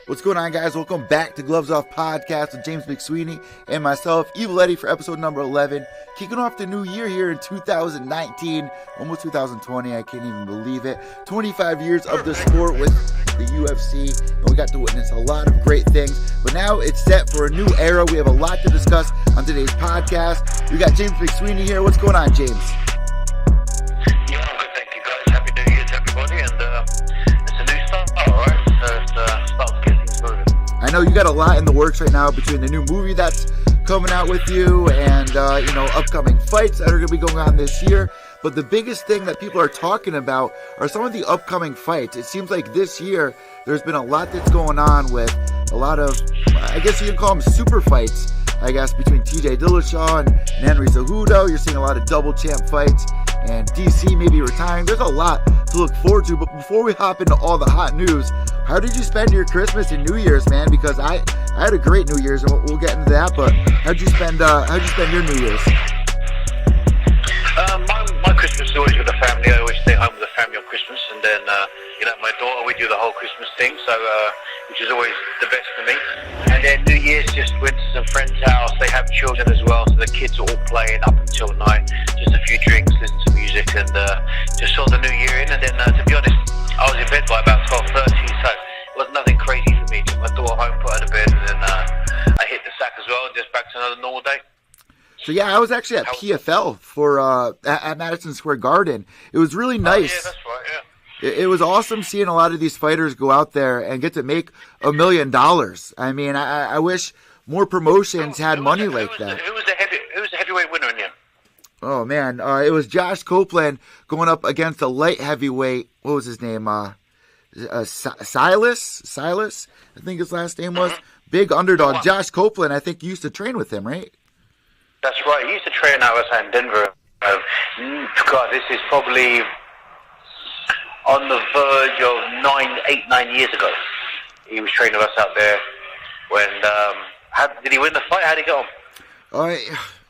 What's going on, guys? Welcome back to Gloves Off Podcast with James McSweeney and myself, Evil Eddie, for episode number 11. Kicking off the new year here in 2019, almost 2020, I can't even believe it. 25 years of the sport with the UFC, and we got to witness a lot of great things. But now it's set for a new era. We have a lot to discuss on today's podcast. We got James McSweeney here. What's going on, James? Yeah, I'm good, thank you, guys. Happy New Year to everybody, and it's a new start, alright? So it's start to get things moving. I know you got a lot in the works right now between the new movie that's coming out with you and, upcoming fights that are going to be going on this year. But the biggest thing that people are talking about are some of the upcoming fights. It seems like this year there's been a lot that's going on with a lot of, I guess you can call them super fights, I guess, between TJ Dillashaw and Henry Cejudo. You're seeing a lot of double champ fights, and DC may be retiring. There's a lot to look forward to. But before we hop into all the hot news, how did you spend your Christmas and New Year's, man? Because I had a great New Year's, and we'll get into that. But how'd you spend your New Year's? My Christmas is always with the family. I always stay home with the family on Christmas, and then my daughter, we do the whole Christmas thing, so which is always the best for me. And then New Year's, just went to some friends' house. They have children as well, so the kids are all playing up until night. Just a few drinks, listen to music, and just saw the New Year in. And then, to be honest, I was in bed by about 12:30, so it was nothing crazy for me. Took my daughter home, put her to bed, and then I hit the sack as well, just back to another normal day. So yeah, I was actually at PFL for at Madison Square Garden. It was really nice. Oh, yeah, that's right, yeah. It was awesome seeing a lot of these fighters go out there and get to make $1 million. I mean, I wish more promotions had money like that. Who was the heavyweight winner in the end? Oh man, it was Josh Copeland going up against a light heavyweight. What was his name? Silas, I think his last name was. Big underdog. Josh Copeland, I think you used to train with him, right? That's right. He used to train out in Denver. God, this is probably on the verge of 9 years ago. He was training us out there. When did he win the fight? How did he go on?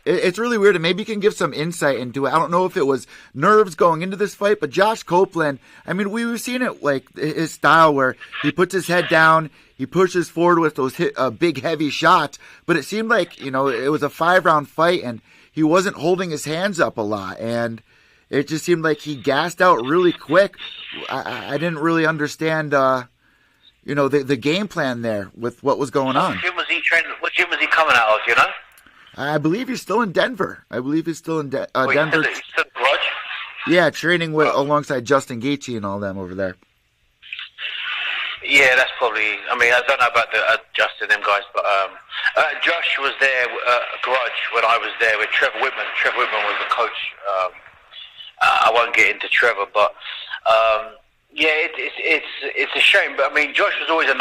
It's really weird, and maybe you can give some insight into it. I don't know if it was nerves going into this fight, but Josh Copeland, I mean, we've seen it, like, his style where he puts his head down, he pushes forward with those big, heavy shots, but it seemed like, it was a 5-round fight, and he wasn't holding his hands up a lot, and it just seemed like he gassed out really quick. I didn't really understand, the game plan there with what was going on. What gym was he training? What gym was he coming out of, I believe he's still in Denver. Denver. He's still in Garage? Yeah, training alongside Justin Gaethje and all them over there. Yeah, that's probably. I mean, I don't know about the Justin them guys, but Josh was there at Garage when I was there with Trevor Whitman. Trevor Whitman was the coach. I won't get into Trevor, but yeah, it's a shame. But I mean, Josh was always a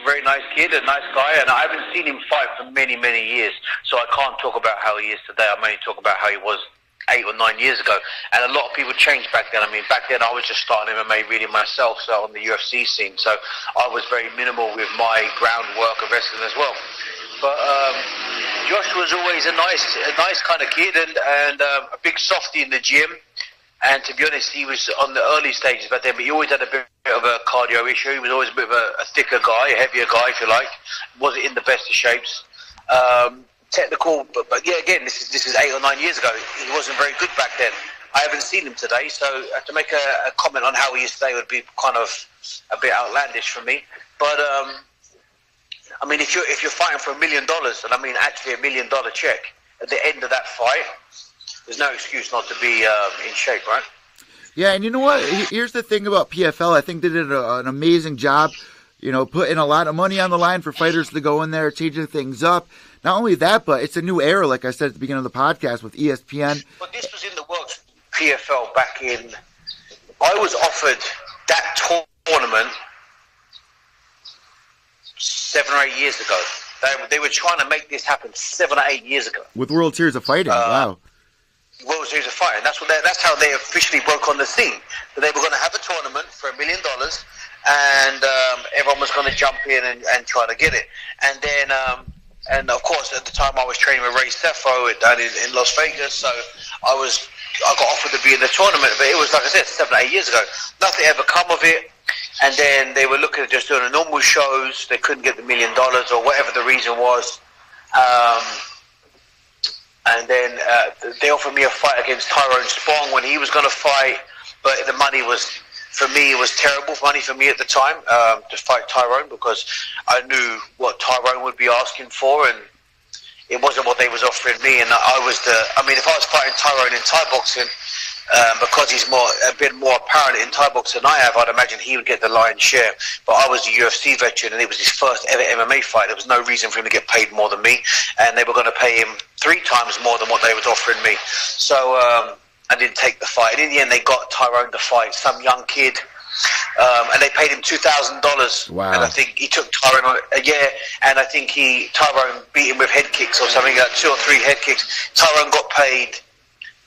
very nice kid, a nice guy, and I haven't seen him fight for many, many years. So I can't talk about how he is today. I may talk about how he was 8 or 9 years ago. And a lot of people changed back then. I mean, back then I was just starting MMA really myself, so on the UFC scene. So I was very minimal with my groundwork of wrestling as well. But Josh was always a nice kind of kid, and a big softie in the gym. And to be honest, he was on the early stages back then, but he always had a bit of a cardio issue. He was always a bit of a thicker guy, a heavier guy, if you like. Wasn't in the best of shapes. Technical, but yeah, again, this is 8 or 9 years ago. He wasn't very good back then. I haven't seen him today, so to make a comment on how he is today would be kind of a bit outlandish for me. But I mean, if you're fighting for $1 million, and I mean actually $1 million check at the end of that fight, there's no excuse not to be in shape, right? Yeah, and you know what? Here's the thing about PFL. I think they did an amazing job, putting a lot of money on the line for fighters to go in there, changing things up. Not only that, but it's a new era, like I said at the beginning of the podcast, with ESPN. But this was in the works, PFL, back in... I was offered that tournament 7 or 8 years ago. They were trying to make this happen 7 or 8 years ago. With World Series of Fighting, wow. World Series of Fighting. That's how they officially broke on the scene. That they were going to have a tournament for $1 million, and everyone was going to jump in and try to get it. And then, and of course, at the time I was training with Ray Sefo down in Las Vegas, so I got offered to be in the tournament, but it was, like I said, 7 or 8 years ago. Nothing ever come of it. And then they were looking at just doing the normal shows. They couldn't get the $1 million or whatever the reason was. And then they offered me a fight against Tyrone Spong when he was going to fight, but the money was, for me, it was terrible money for me at the time to fight Tyrone, because I knew what Tyrone would be asking for, and it wasn't what they was offering me. And if I was fighting Tyrone in Thai boxing, because he's a bit more apparent in Thai boxing than I have, I'd imagine he would get the lion's share. But I was a UFC veteran, and it was his first ever MMA fight. There was no reason for him to get paid more than me, and they were going to pay him 3 times more than what they was offering me. So I didn't take the fight. And in the end, they got Tyrone to fight some young kid, and they paid him $2,000. Wow. And I think he took Tyrone on a year, and I think Tyrone beat him with head kicks or something, like 2 or 3 head kicks. Tyrone got paid,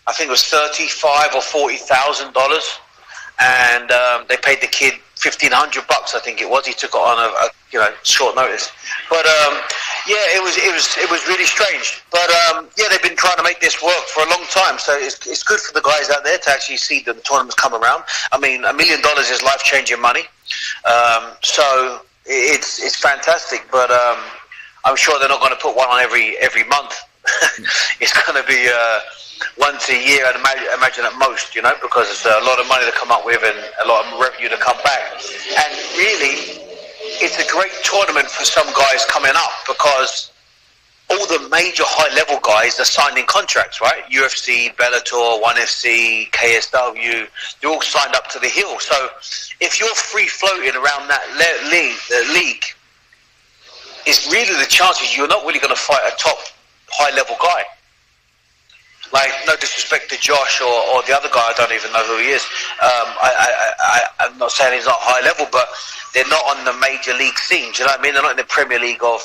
I think it was $35,000 or $40,000, and they paid the kid $1,500. I think it was. He took it on a short notice. But it was really strange. But they've been trying to make this work for a long time. So it's good for the guys out there to actually see the tournaments come around. I mean, $1 million is life-changing money. So it's fantastic. But I'm sure they're not going to put one on every month. It's going to be once a year, I'd imagine at most, because it's a lot of money to come up with and a lot of revenue to come back. And really, it's a great tournament for some guys coming up, because all the major high-level guys are signing contracts, right? UFC, Bellator, 1FC, KSW, they're all signed up to the hill. So if you're free-floating around that league, it's really the chances you're not really going to fight a top high-level guy. Like, no disrespect to Josh or the other guy, I don't even know who he is. I'm not saying he's not high level, but they're not on the major league scene. Do you know what I mean? They're not in the Premier League of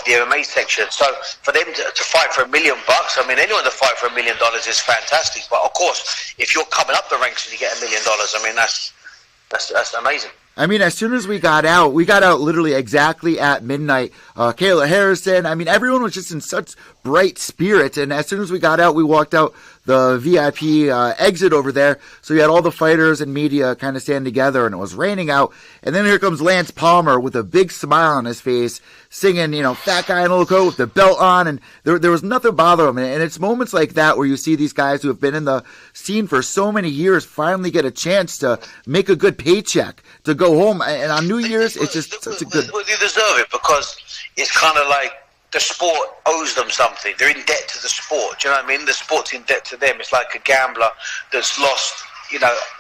the MMA section. So for them to fight for $1 million, I mean, anyone to fight for $1 million is fantastic. But of course, if you're coming up the ranks and you get $1 million, I mean, that's amazing. I mean, as soon as we got out literally exactly at midnight. Kayla Harrison, I mean, everyone was just in such bright spirits. And as soon as we got out, we walked out the VIP exit over there. So you had all the fighters and media kind of standing together, and it was raining out. And then here comes Lance Palmer with a big smile on his face, singing, Fat Guy in a Little Coat with the belt on. And there was nothing bothering him. And it's moments like that where you see these guys who have been in the scene for so many years finally get a chance to make a good paycheck, to go home. And on New Year's, it's just such a good... They deserve it, because it's kind of like the sport owes them something. They're in debt to the sport. Do you know what I mean? The sport's in debt to them. It's like a gambler that's lost,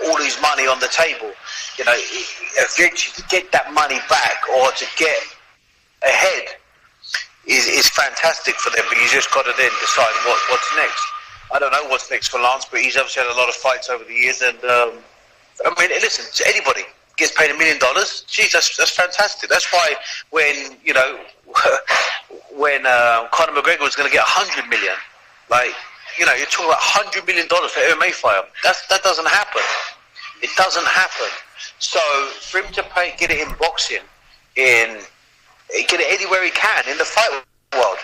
all his money on the table. Eventually to get that money back or to get ahead is fantastic for them. But you just got to then decide what's next. I don't know what's next for Lance, but he's obviously had a lot of fights over the years. And I mean, listen, to anybody gets paid $1 million, geez, that's fantastic. That's why when Conor McGregor was going to get $100 million, you're talking about $100 million for an MMA fighter. That doesn't happen. It doesn't happen. So for him to get it in boxing, get it anywhere he can in the fight world,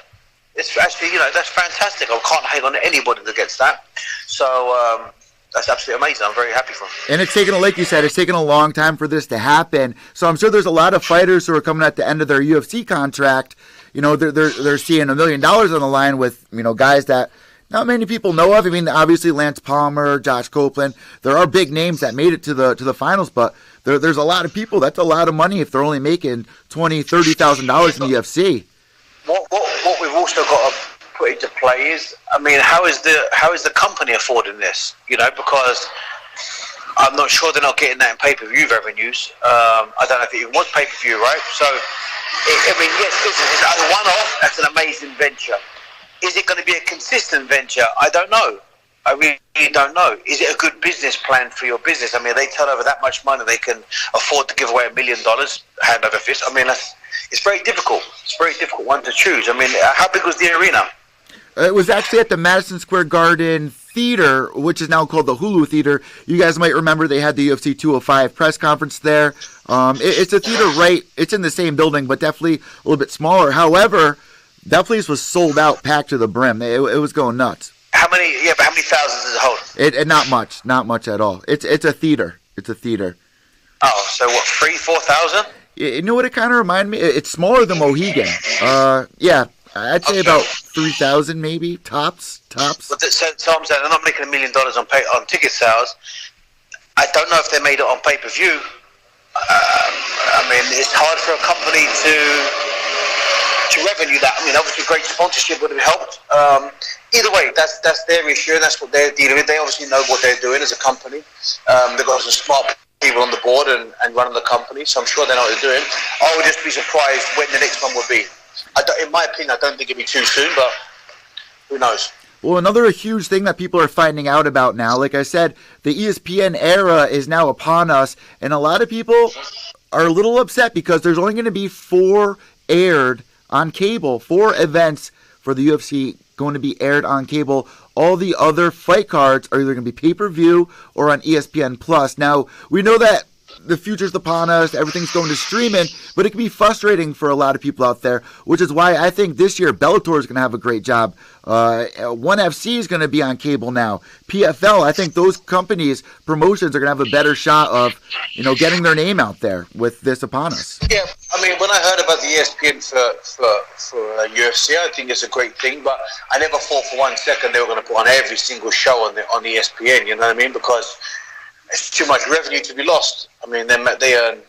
it's actually that's fantastic. I can't hate on anybody that gets that. So. That's absolutely amazing. I'm very happy for him. And it's taken, like you said, it's taken a long time for this to happen. So I'm sure there's a lot of fighters who are coming at the end of their UFC contract. They're seeing $1 million on the line with, guys that not many people know of. I mean, obviously Lance Palmer, Josh Copeland. There are big names that made it to the finals, but there's a lot of people. That's a lot of money if they're only making $20,000, $30,000 in the UFC. What we've also got to put into play is, I mean, how is the company affording this? Because I'm not sure they're not getting that in pay-per-view revenues. I don't know if it even was pay-per-view, right? So, yes, listen, it's a one-off. That's an amazing venture. Is it going to be a consistent venture? I don't know. I really don't know. Is it a good business plan for your business? I mean, they turn over that much money, they can afford to give away $1 million hand over fist. I mean, it's very difficult. It's a very difficult one to choose. I mean, how big was the arena? It was actually at the Madison Square Garden Theater, which is now called the Hulu Theater. You guys might remember they had the UFC 205 press conference there. It's a theater it's in the same building, but definitely a little bit smaller. However, that place was sold out, packed to the brim. It was going nuts. How many thousands does it hold? Not much at all. It's a theater. It's a theater. Oh, so what? 3,000-4,000? You know what it kind of reminded me? It's smaller than Mohegan. Yeah, I'd say Okay. about 3,000 maybe tops. But so I'm saying they're not making $1 million on ticket sales. I don't know if they made it on pay-per-view. I mean, it's hard for a company to revenue that. I mean, obviously, great sponsorship would have helped. Either way, that's their issue, and that's what they're dealing with. They obviously know what they're doing as a company. They've got some smart people on the board and running the company, so I'm sure they know what they're doing. I would just be surprised when the next one would be. In my opinion, I don't think it'd be too soon, but who knows? Well, another huge thing that people are finding out about now, like I said, the ESPN era is now upon us, and a lot of people are a little upset because there's only going to be 4 aired on cable, 4 events for the UFC going to be aired on cable. All the other fight cards are either going to be pay-per-view or on ESPN Plus. Now, we know that the future's upon us, everything's going to streaming, but it can be frustrating for a lot of people out there, which is why I think this year Bellator is going to have a great job. ONE FC is going to be on cable now. PFL, I think those companies, promotions are going to have a better shot of, getting their name out there with this upon us. Yeah, I mean, when I heard about the ESPN for UFC, I think it's a great thing, but I never thought for 1 second they were going to put on every single show on ESPN, you know what I mean? Because it's too much revenue to be lost. I mean, they earn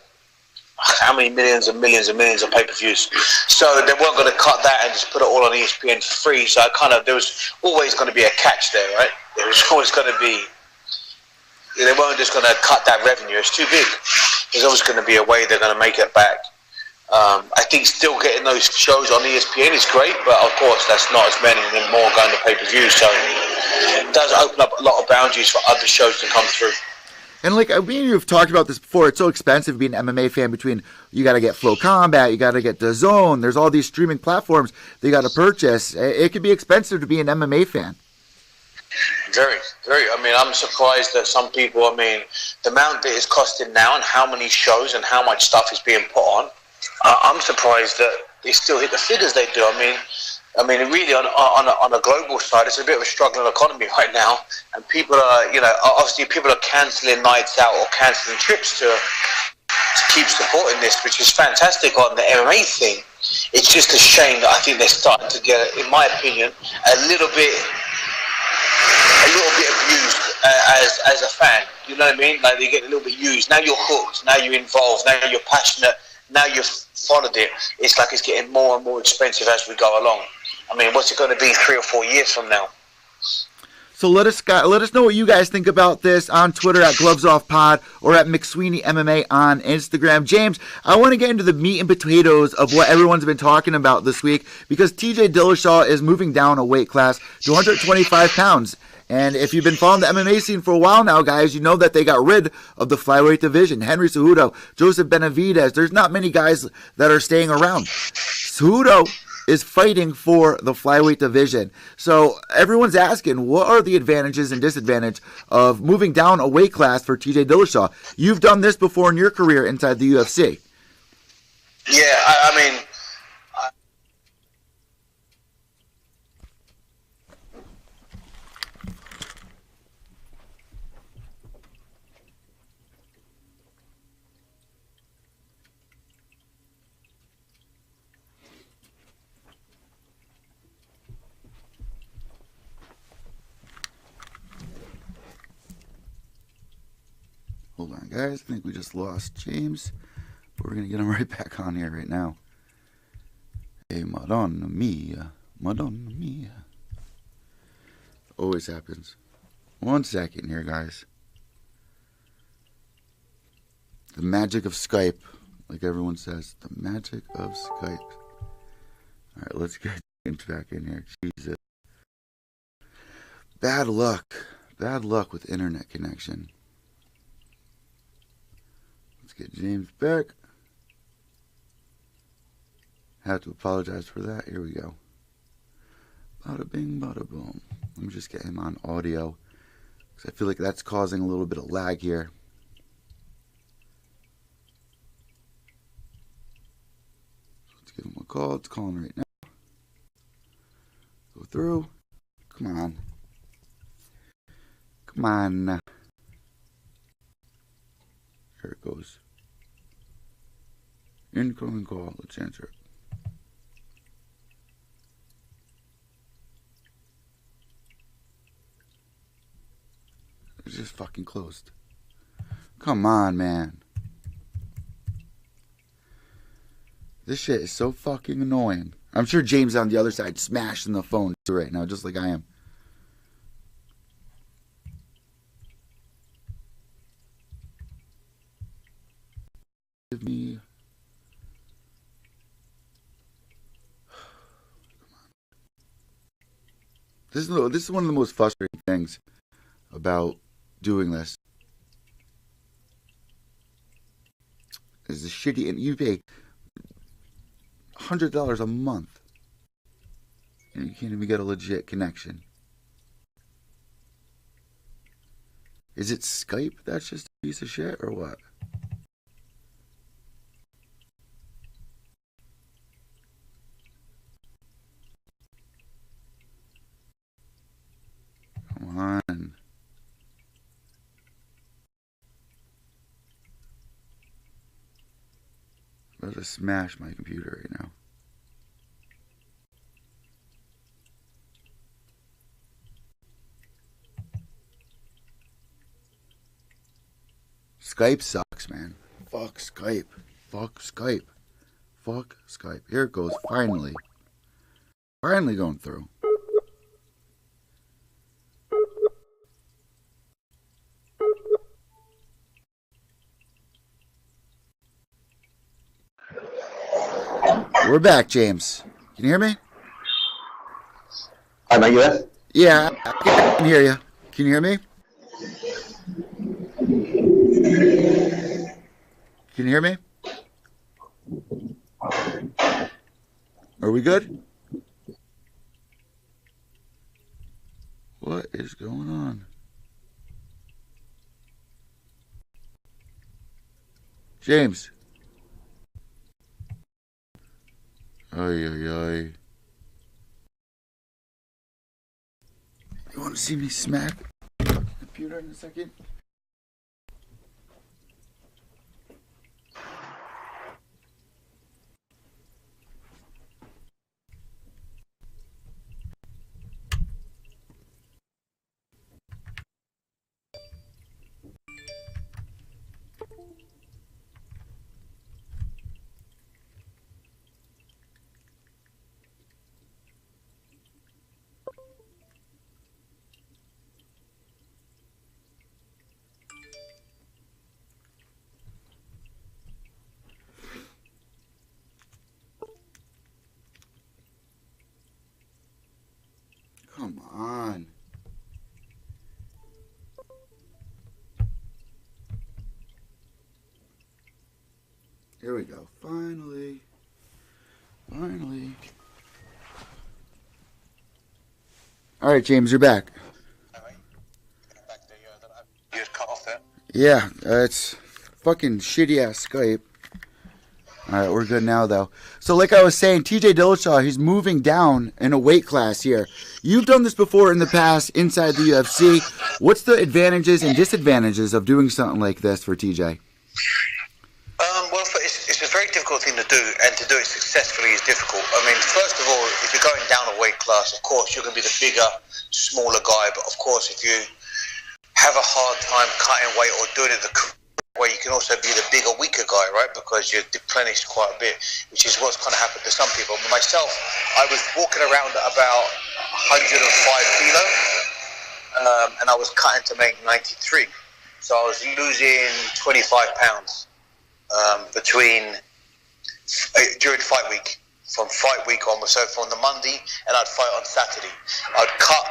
how many millions and millions and millions of pay-per-views. So they weren't going to cut that and just put it all on ESPN for free. So there was always going to be a catch there, right? There was always going to be, they weren't just going to cut that revenue. It's too big. There's always going to be a way they're going to make it back. I think still getting those shows on ESPN is great, but of course that's not as many and more going to pay-per-view. So it does open up a lot of boundaries for other shows to come through. And like you've talked about this before, it's so expensive being an MMA fan. Between you got to get Flow Combat, you got to get DAZN. There's all these streaming platforms that you got to purchase. It can be expensive to be an MMA fan. Very, very. I mean, I'm surprised that some people. I mean, the amount that it's costing now, and how many shows and how much stuff is being put on. I'm surprised that they still hit the figures they do. I mean, really, on a global side, it's a bit of a struggling economy right now, and people are, obviously people are cancelling nights out or cancelling trips to keep supporting this, which is fantastic on the MMA thing. It's just a shame that I think they're starting to get, in my opinion, a little bit abused as a fan. You know what I mean? Like they get a little bit used. Now you're hooked. Now you're involved. Now you're passionate. Now you've followed it. It's like it's getting more and more expensive as we go along. I mean, what's it going to be 3 or 4 years from now? So let us know what you guys think about this on Twitter at GlovesOffPod or at McSweeney MMA on Instagram. James, I want to get into the meat and potatoes of what everyone's been talking about this week because TJ Dillashaw is moving down a weight class to 125 pounds. And if you've been following the MMA scene for a while now, guys, you know that they got rid of the flyweight division. Henry Cejudo, Joseph Benavidez. There's not many guys that are staying around. Cejudo is fighting for the flyweight division. So everyone's asking, what are the advantages and disadvantages of moving down a weight class for TJ Dillashaw? You've done this before in your career inside the UFC. Yeah, I mean... Hold on, guys. I think we just lost James. But we're going to get him right back on here right now. Hey, Madonna Mia. Madonna Mia. Always happens. 1 second here, guys. The magic of Skype. Like everyone says. The magic of Skype. Alright, let's get James back in here. Jesus. Bad luck. Bad luck with internet connection. Get James back. Have to apologize for that. Here we go. Bada bing, bada boom. Let me just get him on audio because I feel like that's causing a little bit of lag here. Let's give him a call. It's calling right now. Go through. Come on. Come on. There it goes. Incoming call. Let's answer it. It's just fucking closed. Come on, man. This shit is so fucking annoying. I'm sure James on the other side smashing the phone right now, just like I am. Give me... This is one of the most frustrating things about doing this. Is the shitty, and you pay $100 a month, and you can't even get a legit connection. Is it Skype that's just a piece of shit, or what? Come on. I'm about to smash my computer right now. Skype sucks, man. Fuck Skype. Fuck Skype. Fuck Skype. Here it goes. Finally. Finally going through. We're back, James. Can you hear me? Hi, mate, you there? Yeah, I can hear you. Can you hear me? Can you hear me? Are we good? What is going on? James. Ay, ay, ay. You want to see me smack the computer in a second? Come on. Here we go. Finally. Finally. All right, James, you're back. You just cut off there? Yeah, it's fucking shitty ass Skype. All right, we're good now, though. So like I was saying, TJ Dillashaw, he's moving down in a weight class here. You've done this before in the past inside the UFC. What's the advantages and disadvantages of doing something like this for TJ? Well, it's a very difficult thing to do, and to do it successfully is difficult. I mean, first of all, if you're going down a weight class, of course, you're going to be the bigger, smaller guy. But of course, if you have a hard time cutting weight or doing it the correct way, you can also be the bigger, weaker guy, right? Because you're deplenished quite a bit, which is what's kind of happened to some people. But myself, I was walking around at about 105 kilo, and I was cutting to make 93. So I was losing 25 pounds during fight week, from fight week onwards. So from the Monday, and I'd fight on Saturday. I'd cut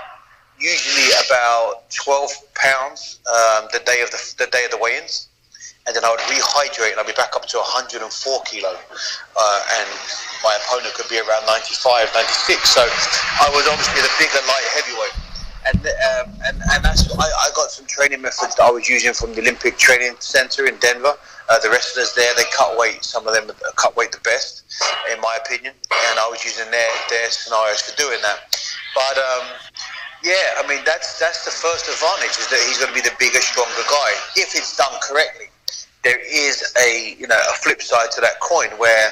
usually about 12 pounds the day of the weigh-ins, and then I would rehydrate, and I'd be back up to 104 kilo, and my opponent could be around 95, 96. So I was obviously the bigger light heavyweight. And that's I got some training methods that I was using from the Olympic Training Center in Denver. The wrestlers there, they cut weight. Some of them cut weight the best, in my opinion. And I was using their scenarios for doing that. But yeah, I mean that's the first advantage, is that he's going to be the bigger, stronger guy if it's done correctly. there is a flip side to that coin where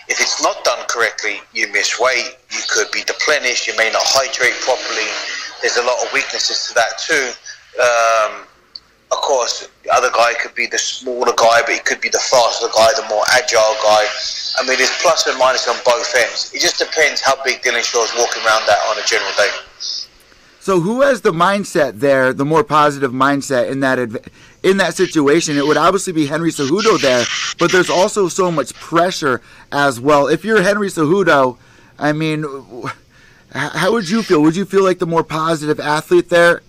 if it's not done correctly, you miss weight, you could be deplenished, you may not hydrate properly. There's a lot of weaknesses to that too. Of course, the other guy could be the smaller guy, but he could be the faster guy, the more agile guy. I mean, there's plus and minus on both ends. It just depends how big Dillashaw is walking around that on a general day. So who has the mindset there, the more positive mindset in that situation? It would obviously be Henry Cejudo there, but there's also so much pressure as well. If you're Henry Cejudo, I mean, how would you feel? Would you feel like the more positive athlete there?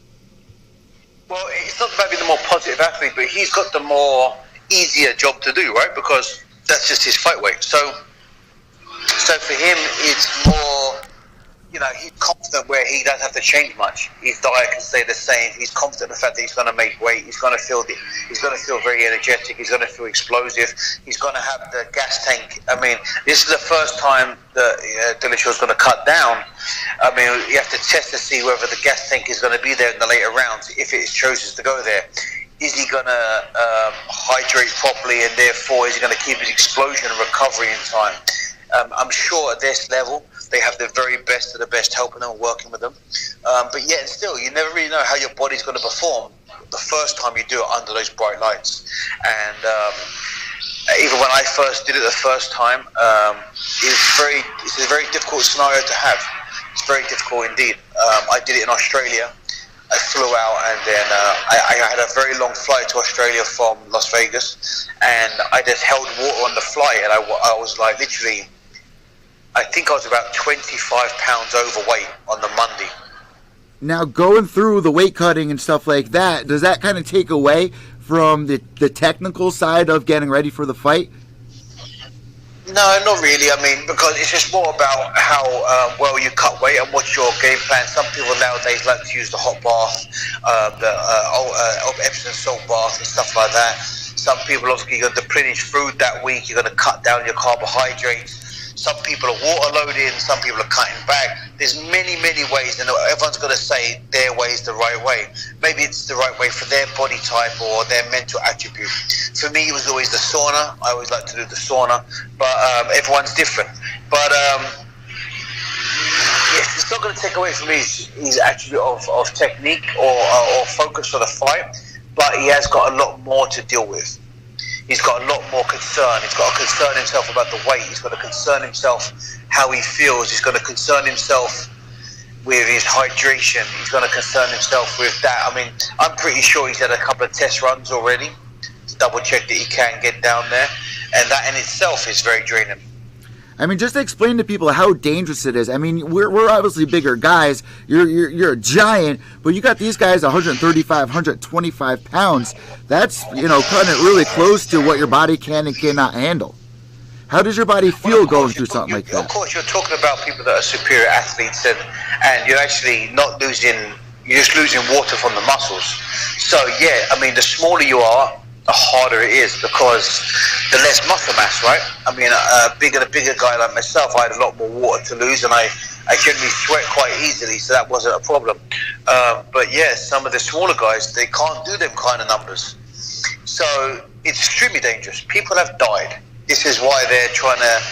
Well, it's not about being the more positive athlete, but he's got the more easier job to do, right? Because that's just his fight weight. So for him, it's more, he's confident where he doesn't have to change much. His diet can stay the same. He's confident in the fact that he's going to make weight. He's going to feel very energetic. He's going to feel explosive. He's going to have the gas tank. I mean, this is the first time that Dillashaw is going to cut down. I mean, you have to test to see whether the gas tank is going to be there in the later rounds if it chooses to go there. Is he going to hydrate properly, and therefore is he going to keep his explosion and recovery in time? I'm sure at this level they have the very best of the best helping them and working with them. But yet and still, you never really know how your body's going to perform the first time you do it under those bright lights. And even when I first did it the first time, it's a very difficult scenario to have. It's very difficult indeed. I did it in Australia. I flew out, and then I had a very long flight to Australia from Las Vegas, and I just held water on the flight, and I was like literally, I think I was about 25 pounds overweight on the Monday. Now, going through the weight cutting and stuff like that, does that kind of take away from the technical side of getting ready for the fight? No, not really. I mean, because it's just more about how well you cut weight and what's your game plan. Some people nowadays like to use the hot bath, the Epsom salt bath and stuff like that. Some people, obviously, you're going to deplenish food that week. You're going to cut down your carbohydrates. Some people are water loading. Some people are cutting back. There's many, many ways, and everyone's going to say their way is the right way. Maybe it's the right way for their body type or their mental attribute. For me, it was always the sauna. I always like to do the sauna, but everyone's different. But yes, it's not going to take away from his attribute of technique or focus for the fight, but he has got a lot more to deal with. He's got a lot more concern. He's got to concern himself about the weight. He's got to concern himself how he feels. He's got to concern himself with his hydration. He's going to concern himself with that. I mean, I'm pretty sure he's had a couple of test runs already to double check that he can get down there, and that in itself is very draining. I mean, just to explain to people how dangerous it is. I mean, we're obviously bigger guys. You're a giant, but you got these guys 135, 125 pounds. That's, cutting it really close to what your body can and cannot handle. How does your body feel going through something like that? Of course, you're talking about people that are superior athletes, and you're actually not losing, you're just losing water from the muscles. So, yeah, I mean, the smaller you are, the harder it is because the less muscle mass, right? I mean, a bigger guy like myself, I had a lot more water to lose, and I generally sweat quite easily, so that wasn't a problem. But yeah, some of the smaller guys, they can't do them kind of numbers. So it's extremely dangerous. People have died. This is why they're trying to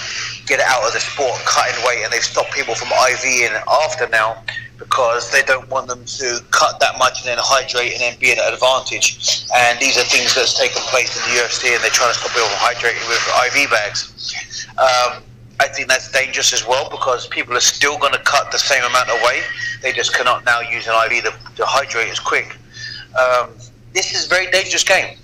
get it out of the sport, cutting weight, and they've stopped people from IVing after now, because they don't want them to cut that much and then hydrate and then be at an advantage. And these are things that's taken place in the UFC, and they're trying to stop people from hydrating with IV bags. I think that's dangerous as well, because people are still going to cut the same amount of weight. They just cannot now use an IV to hydrate as quick. This is a very dangerous game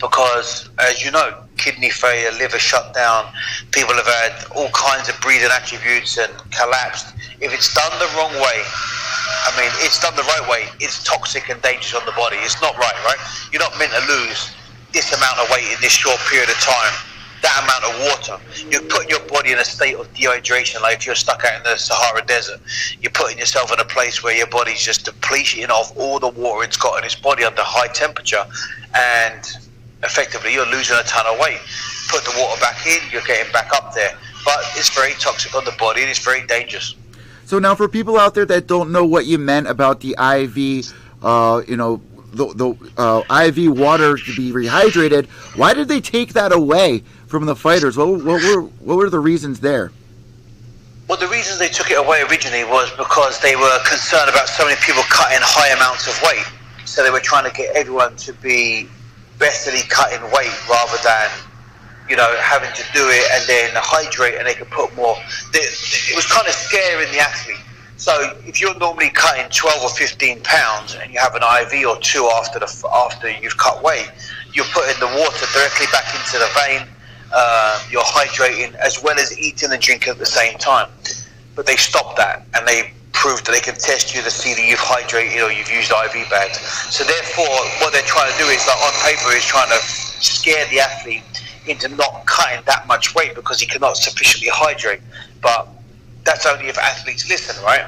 because, as you know, kidney failure, liver shutdown, people have had all kinds of breathing attributes and collapsed. If it's done the wrong way, I mean, it's done the right way, it's toxic and dangerous on the body. It's not right? You're not meant to lose this amount of weight in this short period of time, that amount of water. You're putting your body in a state of dehydration, like if you're stuck out in the Sahara Desert. You're putting yourself in a place where your body's just depleting off all the water it's got in its body under high temperature, and effectively you're losing a ton of weight. Put the water back in, you're getting back up there. But it's very toxic on the body and it's very dangerous. So now for people out there that don't know what you meant about the IV, IV water to be rehydrated. Why did they take that away from the fighters? What were the reasons there? Well, the reason they took it away originally was because they were concerned about so many people cutting high amounts of weight. So they were trying to get everyone to be bestly cutting weight rather than, having to do it and then hydrate and they could put more. It was kind of scaring the athlete. So if you're normally cutting 12 or 15 pounds and you have an IV or two after you've cut weight, you're putting the water directly back into the vein. You're hydrating as well as eating and drinking at the same time. But they stopped that and they proved that they can test you to see that you've hydrated or you've used IV bags. So therefore, what they're trying to do is, on paper, is trying to scare the athlete into not cutting that much weight because he cannot sufficiently hydrate. But that's only if athletes listen, right?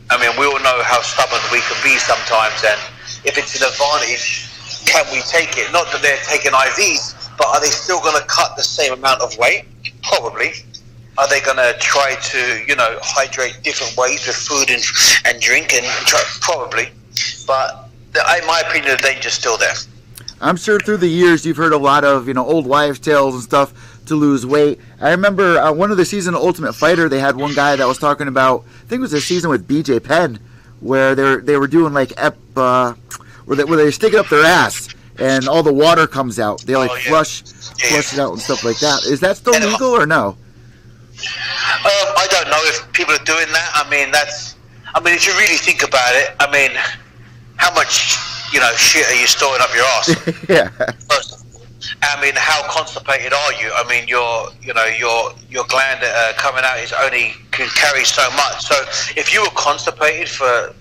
I mean, we all know how stubborn we can be sometimes, and if it's an advantage, can we take it? Not that they're taking IVs, but are they still going to cut the same amount of weight? Probably. Are they going to try to, hydrate different ways with food and drink? Probably. But in my opinion, the danger's still there. I'm sure through the years you've heard a lot of, old wives' tales and stuff to lose weight. I remember one of the season of Ultimate Fighter, they had one guy that was talking about, I think it was a season with BJ Penn, where they were doing like where they stick it up their ass and all the water comes out. They flush it out and stuff like that. Is that still legal or no? I don't know if people are doing that. I mean, if you really think about it, how much shit are you storing up your ass? Yeah. First of all, how constipated are you? Your gland coming out can carry so much. So if you were constipated for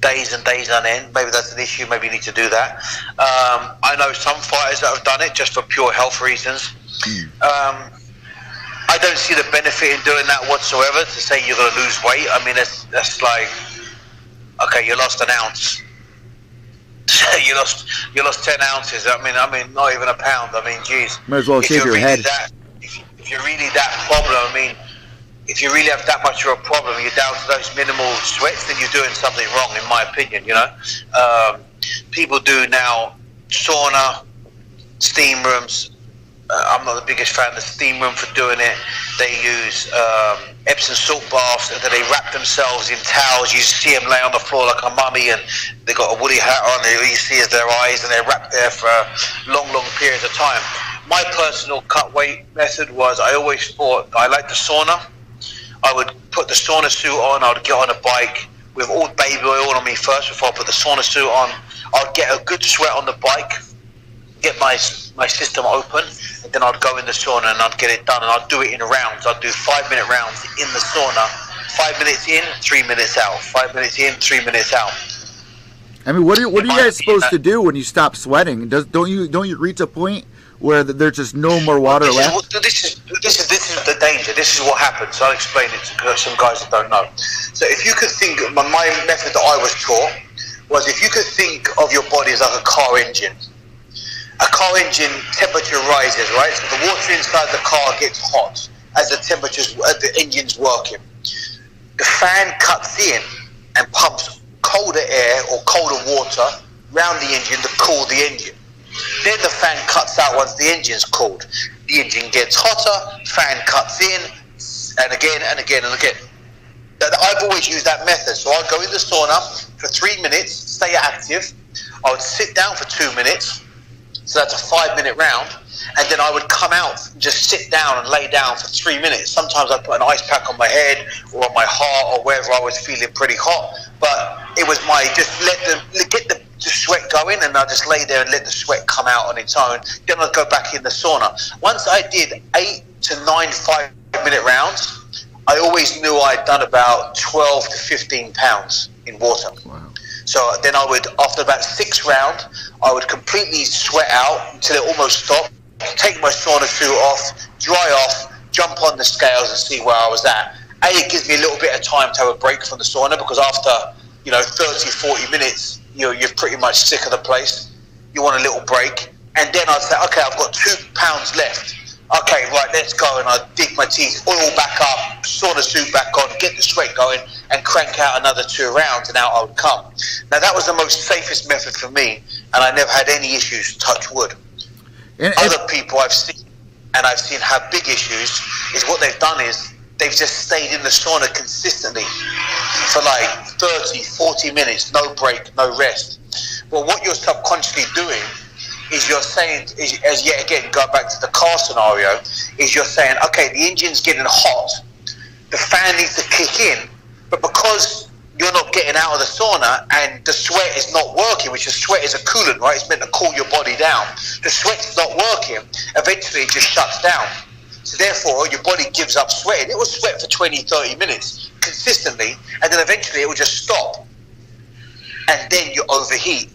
days and days on end, maybe that's an issue. Maybe you need to do that. I know some fighters that have done it just for pure health reasons. I don't see the benefit in doing that whatsoever. To say you're going to lose weight, that's like, okay, you lost an ounce. you lost 10 ounces. Not even a pound. Geez. Might as well shave your head. If you're really that problem, if you really have that much of a problem, you're down to those minimal sweats, then you're doing something wrong, in my opinion. People do now sauna, steam rooms. I'm not the biggest fan of the steam room for doing it. They use Epsom salt baths, and then they wrap themselves in towels. You see them lay on the floor like a mummy, and they got a woolly hat on. All you see is their eyes, and they're wrapped there for long periods of time. My personal cut weight method was, I always thought I liked the sauna. I would put the sauna suit on. I would get on a bike with all baby oil on me first before I put the sauna suit on. I'd get a good sweat on the bike, get my system open, and then I'd go in the sauna and I'd get it done, and I'd do it in rounds. I'd do 5-minute rounds in the sauna, 5 minutes in, 3 minutes out, 5 minutes in, 3 minutes out. What are you guys supposed to do when you stop sweating? Don't you reach a point where there's just no more water left? This is the danger. This is what happens. I'll explain it to some guys that don't know. So if you could think, my method that I was taught was, if you could think of your body as like a car engine. A car engine, temperature rises, right? So the water inside the car gets hot as the engine's working. The fan cuts in and pumps colder air or colder water round the engine to cool the engine. Then the fan cuts out once the engine's cooled. The engine gets hotter, fan cuts in, and again and again and again. I've always used that method. So I'd go in the sauna for 3 minutes, stay active. I would sit down for 2 minutes. So that's a 5-minute round, and then I would come out, just sit down and lay down for 3 minutes. Sometimes I'd put an ice pack on my head or on my heart or wherever I was feeling pretty hot. But it was get the sweat going, and I'd just lay there and let the sweat come out on its own. Then I'd go back in the sauna. Once I did 8 to 9 5-minute rounds, I always knew I'd done about 12 to 15 pounds in water. Wow. So then I would, after about 6 rounds, I would completely sweat out until it almost stopped, take my sauna suit off, dry off, jump on the scales and see where I was at. It gives me a little bit of time to have a break from the sauna, because after 30, 40 minutes, you're pretty much sick of the place. You want a little break. And then I'd say, okay, I've got 2 pounds left. Okay, right, let's go. And I'd dig my teeth, oil back up, sauna suit back on, get the sweat going, and crank out another 2 rounds, and out I would come. Now, that was the most safest method for me, and I never had any issues, touch wood. Other people I've seen have big issues, is what they've done is they've just stayed in the sauna consistently for like 30, 40 minutes, no break, no rest. Well, what you're subconsciously doing is you're saying, as yet again, go back to the car scenario, is you're saying, okay, the engine's getting hot, the fan needs to kick in, but because you're not getting out of the sauna and the sweat is not working, which is sweat is a coolant, right? It's meant to cool your body down. The sweat's not working. Eventually, it just shuts down. So therefore, your body gives up sweating. It will sweat for 20, 30 minutes consistently, and then eventually it will just stop. And then you overheat.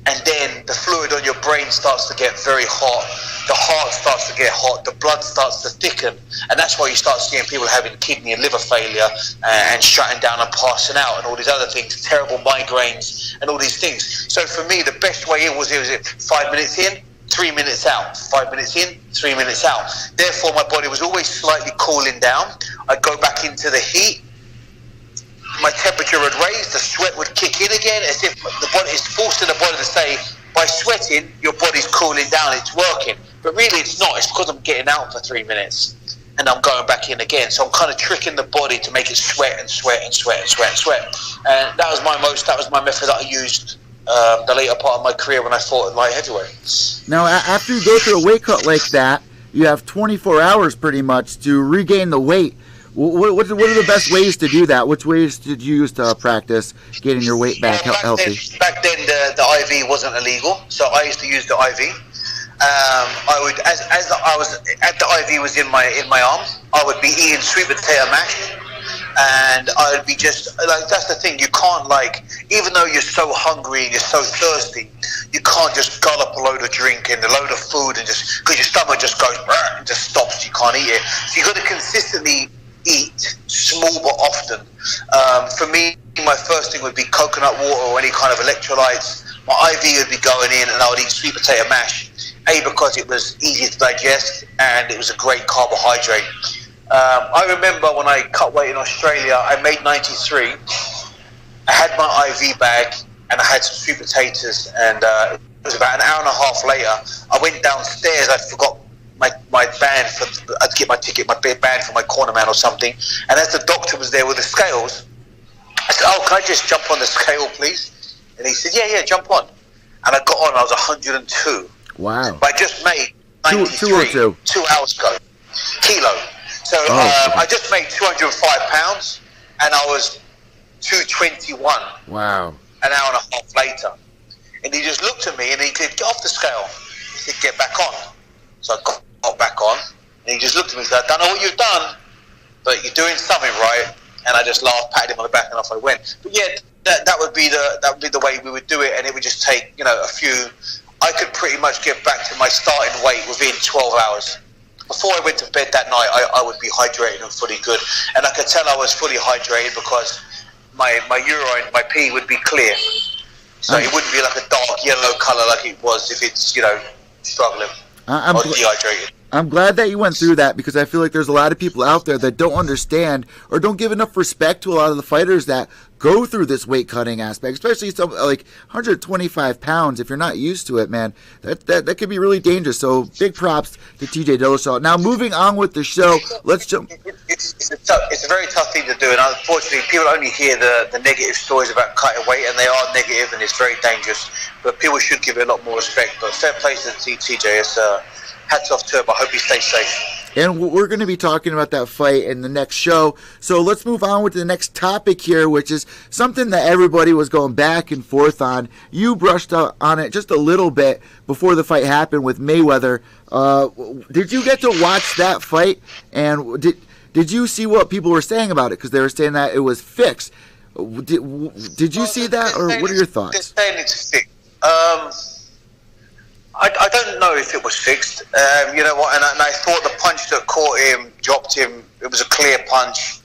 And then the fluid on your brain starts to get very hot. The heart starts to get hot. The blood starts to thicken. And that's why you start seeing people having kidney and liver failure and shutting down and passing out and all these other things, terrible migraines and all these things. So for me, the best way in was 5 minutes in, 3 minutes out. 5 minutes in, 3 minutes out. Therefore, my body was always slightly cooling down. I'd go back into the heat. My temperature would raise, the sweat would kick in again, as if the body is forcing the body to say, by sweating, your body's cooling down, it's working. But really it's not, it's because I'm getting out for 3 minutes and I'm going back in again. So I'm kind of tricking the body to make it sweat and sweat and sweat and sweat and sweat. And that was my method that I used the later part of my career when I fought at light heavyweight. Now, after you go through a weight cut like that, you have 24 hours pretty much to regain the weight. What are the best ways to do that? Which ways did you use to practice getting your weight back healthy? Back then, the IV wasn't illegal, so I used to use the IV. I would, as I was at the IV was in my arm, I would be eating sweet potato mash, and I would be just like, that's the thing. You can't, like, even though you're so hungry and you're so thirsty, you can't just gulp a load of drink and a load of food and just, because your stomach just goes and just stops. You can't eat it. So you got to consistently eat small but often. For me, my first thing would be coconut water or any kind of electrolytes. My IV would be going in, and I would eat sweet potato mash. Because it was easy to digest and it was a great carbohydrate. I remember when I cut weight in Australia, I made 93. I had my IV bag and I had some sweet potatoes, and it was about an hour and a half later. I went downstairs. I forgot my band I'd get my ticket, my band for my cornerman or something. And as the doctor was there with the scales, I said, "Oh, can I just jump on the scale, please?" And he said, "Yeah, jump on." And I got on. I was 102. Wow. But I just made 93 2 hours ago. Kilo. So I just made 205 pounds, and I was 221. Wow. An hour and a half later. And he just looked at me and he said, "Get off the scale." He said, "Get back on." So I got back on, and he just looked at me and said, "I don't know what you've done, but you're doing something right." And I just laughed, patted him on the back, and off I went. But yeah, that would be the way we would do it, and it would just take, a few. I could pretty much get back to my starting weight within 12 hours. Before I went to bed that night, I would be hydrated and fully good. And I could tell I was fully hydrated because my urine, my pee would be clear. So it wouldn't be like a dark yellow colour like it was if it's, struggling. I was dehydrated. I'm glad that you went through that, because I feel like there's a lot of people out there that don't understand or don't give enough respect to a lot of the fighters that go through this weight cutting aspect, especially some like 125 pounds. If you're not used to it, man, that could be really dangerous. So big props to TJ Dillashaw. Now moving on with the show, let's jump. It's a very tough thing to do, and unfortunately people only hear the negative stories about cutting weight, and they are negative and it's very dangerous, but people should give it a lot more respect. But fair play to TJ. It's hats off to him. I hope he stays safe. And we're going to be talking about that fight in the next show. So let's move on with the next topic here, which is something that everybody was going back and forth on. You brushed on it just a little bit before the fight happened with Mayweather. Did you get to watch that fight? And did you see what people were saying about it? Because they were saying that it was fixed. Did you see that, or what are your thoughts? They're saying it's fixed. I don't know if it was fixed. You know what? And I thought the punch that caught him, dropped him, it was a clear punch.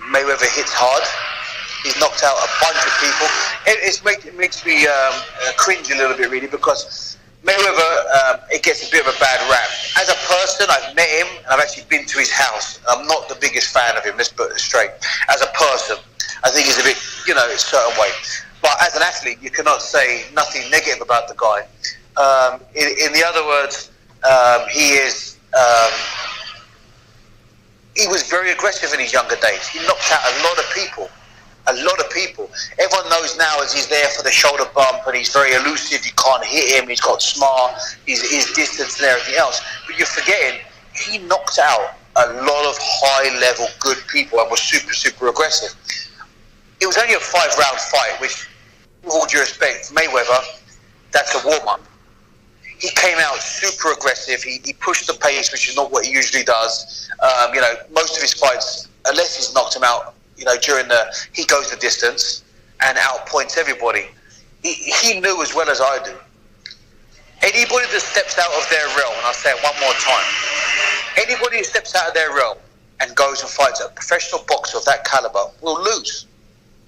Mayweather hits hard. He's knocked out a bunch of people. It makes me cringe a little bit, really, because Mayweather, it gets a bit of a bad rap. As a person, I've met him and I've actually been to his house. I'm not the biggest fan of him, let's put it straight. As a person, I think he's a bit, a certain way. But as an athlete, you cannot say nothing negative about the guy. In the other words, he was very aggressive in his younger days. He knocked out a lot of people. Everyone knows now as he's there for the shoulder bump and he's very elusive. You can't hit him. He's got smart. His distance and everything else. But you're forgetting he knocked out a lot of high-level good people and was super, super aggressive. It was only a 5-round fight, which, with all due respect, Mayweather, that's a warm-up. He came out super aggressive. He pushed the pace, which is not what he usually does. Most of his fights, unless he's knocked him out, he goes the distance and outpoints everybody. He knew as well as I do. Anybody that steps out of their realm, and I'll say it one more time, anybody who steps out of their realm and goes and fights a professional boxer of that caliber will lose.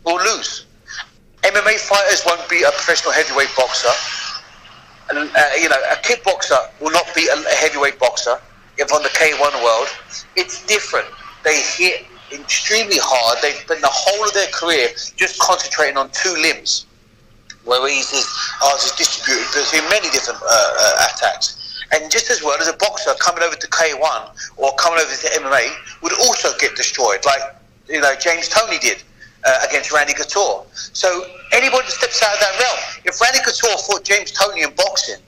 MMA fighters won't beat a professional heavyweight boxer. And, a kickboxer will not beat a heavyweight boxer. If on the K1 world, it's different. They hit extremely hard. They spend the whole of their career just concentrating on two limbs, whereas ours is distributed between many different attacks. And just as well as a boxer coming over to K1 or coming over to MMA would also get destroyed, like James Toney did against Randy Couture. So anybody that steps out of that realm, if Randy Couture fought James Toney in boxing,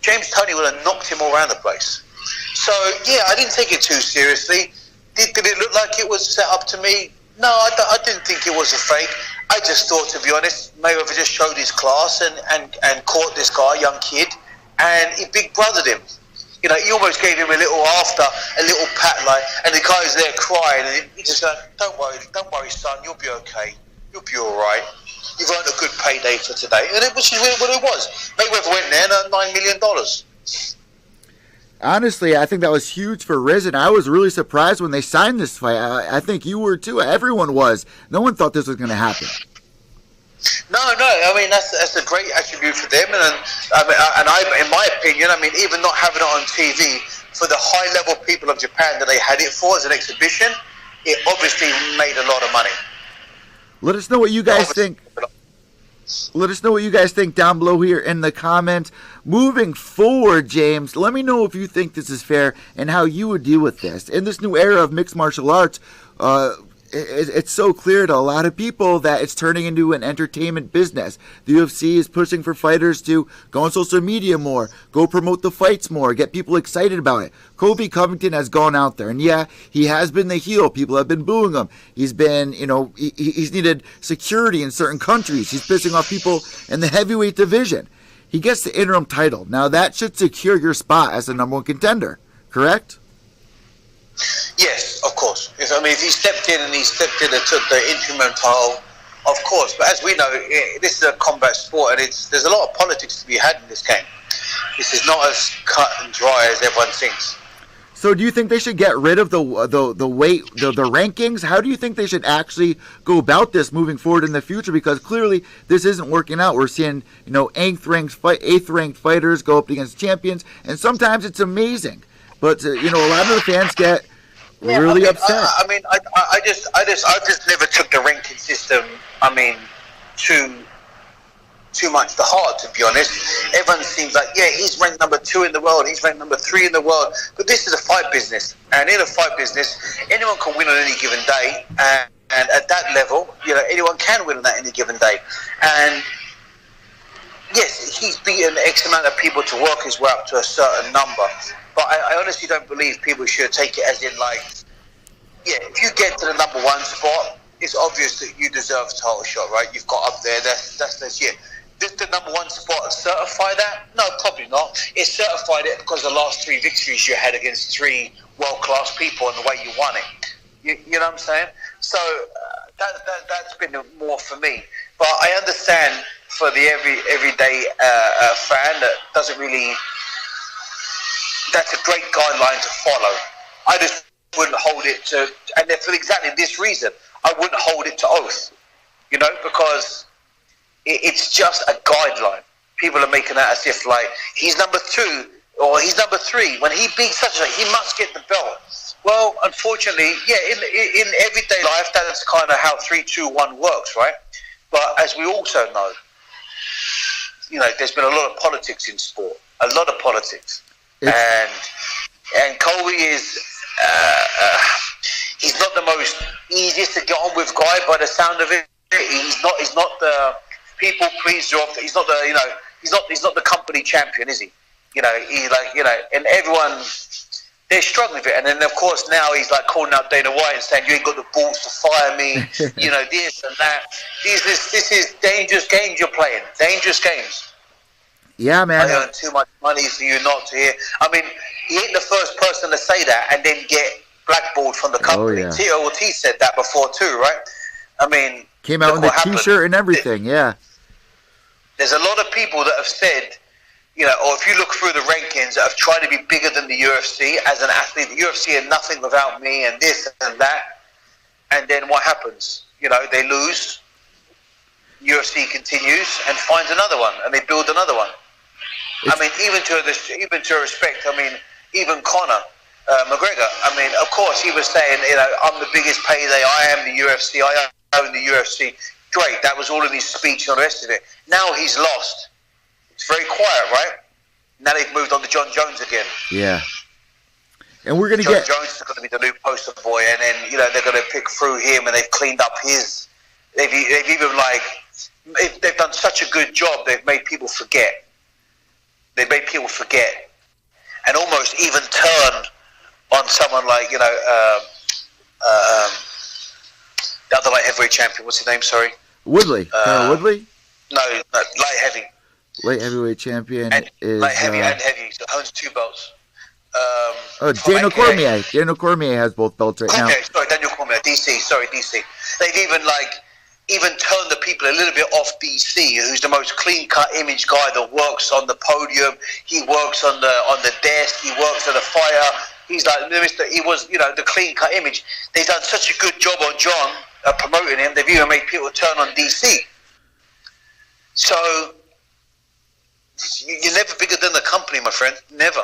James Toney would have knocked him all around the place. So yeah, I didn't take it too seriously. Did it look like it was set up to me? No, I didn't think it was a fake. I just thought, to be honest, Mayweather just showed his class and caught this guy, young kid, and he big brothered him. He almost gave him a little pat, and the guy's there crying, and he just said, don't worry, son, you'll be okay. You'll be all right. You've earned a good payday for today. And which is what it was. Mayweather went there and earned $9 million. Honestly, I think that was huge for Rizin. I was really surprised when they signed this fight. I think you were too. Everyone was. No one thought this was going to happen. No. I mean, that's a great attribute for them. And in my opinion, even not having it on TV, for the high-level people of Japan that they had it for as an exhibition, it obviously made a lot of money. Let us know what you guys think. Let us know what you guys think down below here in the comments. Moving forward, James, let me know if you think this is fair and how you would deal with this. In this new era of mixed martial arts, it's so clear to a lot of people that it's turning into an entertainment business. The UFC is pushing for fighters to go on social media more, go promote the fights more, get people excited about it. Colby Covington has gone out there, and yeah, he has been the heel. People have been booing him. He's been, he's needed security in certain countries. He's pissing off people in the heavyweight division. He gets the interim title. Now that should secure your spot as the #1 contender, correct? Yes, of course. If he stepped in and took the interim title, of course. But as we know, this is a combat sport, and there's a lot of politics to be had in this game. This is not as cut and dry as everyone thinks. So, do you think they should get rid of the weight, the rankings? How do you think they should actually go about this moving forward in the future? Because clearly this isn't working out. We're seeing eighth ranked fighters go up against champions, and sometimes it's amazing. But a lot of the fans get really upset. I just never took the ranking system. Too much to heart, to be honest. Everyone seems like, yeah, he's ranked number 2 in the world, he's ranked number 3 in the world. But this is a fight business, and in a fight business, anyone can win on any given day. And at that level, anyone can win on that any given day. And yes, he's beaten X amount of people to work his way up to a certain number. But I honestly don't believe people should take it as in if you get to the #1 spot, it's obvious that you deserve a title shot, right? You've got up there. That's legit. Did the #1 spot certify that? No, probably not. It certified it because of the last 3 victories you had against 3 world-class people and the way you won it. You know what I'm saying? So that's been more for me. But I understand for the everyday fan that doesn't really. That's a great guideline to follow. I just wouldn't hold it to, and for exactly this reason, I wouldn't hold it to oath, because it's just a guideline, people are making that as if like he's number 2 or he's number 3. When he beats such a, he must get the belt. Well, unfortunately, yeah, in everyday life, that's kind of how 3, 2, 1 works, right? But as we also know, you know, there's been a lot of politics in sport, a lot of politics, and Kobe is he's not the most easiest to get on with guy by the sound of it. He's not the people pleaser of. He's not the, you know, he's not the company champion, is he? You know, he like, you know, and everyone, they're struggling with it. And then of course now he's like calling out Dana White and saying, you ain't got the balls to fire me, you know, this and that. This is dangerous games you're playing. Dangerous games. Yeah, man. I earn too much money for you not to hear. I mean, he ain't the first person to say that and then get blackballed from the company. Oh, yeah. T.O. Ortiz said that before too, right? I mean, came out in the T-shirt and everything, yeah. There's a lot of people that have said, you know, or if you look through the rankings, that have tried to be bigger than the UFC as an athlete. The UFC are nothing without me and this and that. And then what happens? You know, they lose. UFC continues and finds another one, and they build another one. I mean, even to respect, I mean, even Conor McGregor, I mean, of course, he was saying, you know, I'm the biggest payday, I am the UFC, I own the UFC. Great, that was all in his speech and all the rest of it. Now he's lost. It's very quiet, right? Now they've moved on to John Jones again. Yeah. And we're going to John Jones is going to be the new poster boy, and then, you know, they're going to pick through him, and they've cleaned up his. They've even, like, they've done such a good job, they've made people forget. They've made people forget. And almost even turn on someone like, you know, the other light heavyweight champion, what's his name, sorry? Woodley. Woodley? No, light heavy. Light heavyweight champion is... Light heavy and heavy, so owns 2 belts. Daniel Cormier. Daniel Cormier has both belts right now. Okay, sorry, Daniel Cormier. DC. They've even turned the people a little bit off DC, who's the most clean-cut image guy that works on the podium. He works on the desk. He works at the fire. He's like, he was, you know, the clean-cut image. They've done such a good job on John promoting him. They've even made people turn on DC. So you're never bigger than the company, my friend. Never.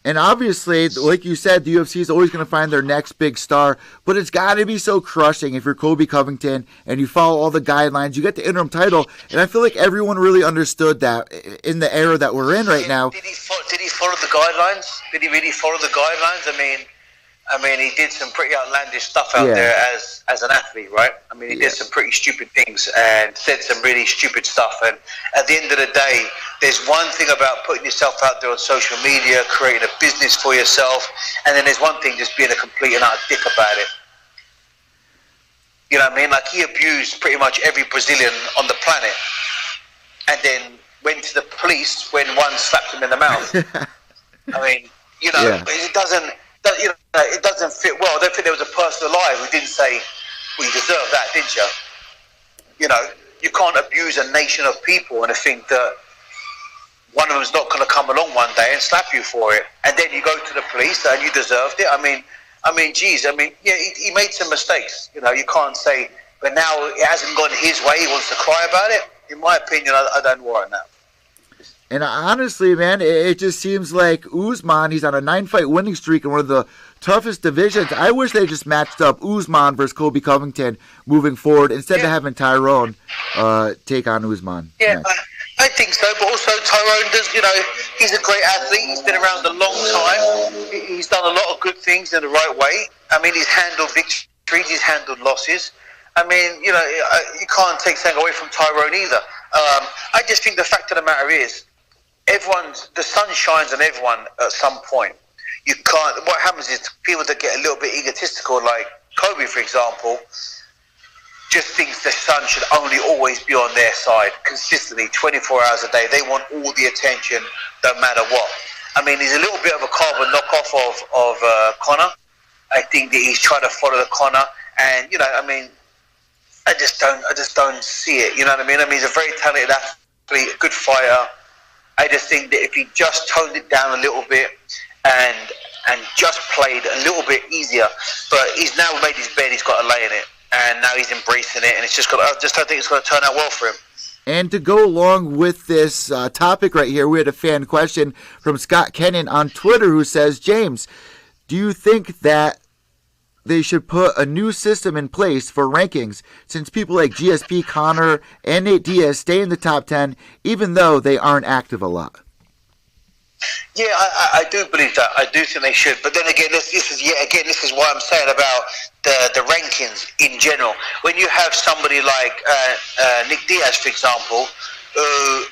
And obviously, like you said, the UFC is always going to find their next big star, but it's got to be so crushing if you're Colby Covington and you follow all the guidelines. You get the interim title, and I feel like everyone really understood that in the era that we're in right now. Did he follow the guidelines? Did he really follow the guidelines? I mean, he did some pretty outlandish stuff out there as an athlete, right? I mean, he did some pretty stupid things and said some really stupid stuff. And at the end of the day, there's one thing about putting yourself out there on social media, creating a business for yourself, and then there's one thing just being a complete and utter dick about it. You know what I mean? Like, he abused pretty much every Brazilian on the planet, and then went to the police when one slapped him in the mouth. I mean, you know, it doesn't. You know, it doesn't fit well. I don't think there was a person alive who didn't say, well, you deserve that, didn't you? You know, you can't abuse a nation of people and think that one of them's not going to come along one day and slap you for it. And then you go to the police and you deserved it. I mean, geez, yeah, he made some mistakes. You know, you can't say, but now it hasn't gone his way, he wants to cry about it. In my opinion, I don't warrant that. And honestly, man, it just seems like Usman, he's on a 9-fight winning streak in one of the toughest divisions. I wish they just matched up Usman versus Colby Covington moving forward instead of having Tyrone take on Usman. Yeah, I think so. But also Tyrone does, you know, he's a great athlete. He's been around a long time. He's done a lot of good things in the right way. I mean, he's handled victories. He's handled losses. I mean, you know, you can't take something away from Tyrone either. I just think the fact of the matter is, the sun shines on everyone at some point. You can't. What happens is people that get a little bit egotistical, like Kobe, for example, just thinks the sun should only always be on their side consistently, 24 hours a day. They want all the attention, no matter what. I mean, he's a little bit of a carbon knockoff of Conor. I think that he's trying to follow the Conor, and you know, I mean, I just don't see it. You know what I mean? I mean, he's a very talented athlete, a good fighter. I just think that if he just toned it down a little bit and just played a little bit easier, but he's now made his bed, he's got to lay in it, and now he's embracing it, and it's just got. I just don't think it's going to turn out well for him. And to go along with this topic right here, we had a fan question from Scott Kennan on Twitter who says, James, do you think that they should put a new system in place for rankings since people like GSP, Connor, and Nate Diaz stay in the top 10 even though they aren't active a lot? Yeah, I do believe that. I do think they should. But then again, this is what I'm saying about the rankings in general. When you have somebody like Nick Diaz, for example, the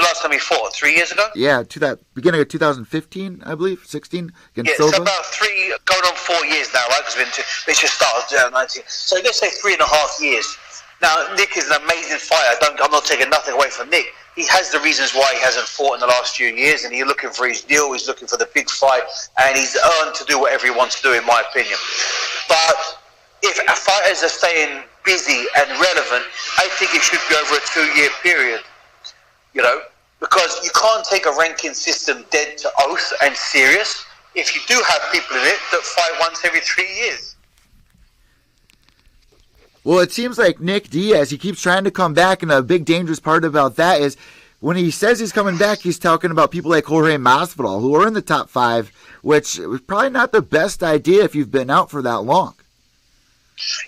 last time he fought, 3 years ago? Yeah, to that beginning of 2015, I believe, 16 against Silva. It's about going on 4 years now, right? Because they just started 2019. So let's say 3.5 years. Now, Nick is an amazing fighter. I'm not taking nothing away from Nick. He has the reasons why he hasn't fought in the last few years, and he's looking for his deal, he's looking for the big fight, and he's earned to do whatever he wants to do, in my opinion. But if fighters are staying busy and relevant, I think it should be over a 2-year period, because you can't take a ranking system dead to oath and serious if you do have people in it that fight once every 3 years. Well, it seems like Nick Diaz, he keeps trying to come back, and a big dangerous part about that is when he says he's coming back, he's talking about people like Jorge Masvidal, who are in the top 5, which was probably not the best idea if you've been out for that long.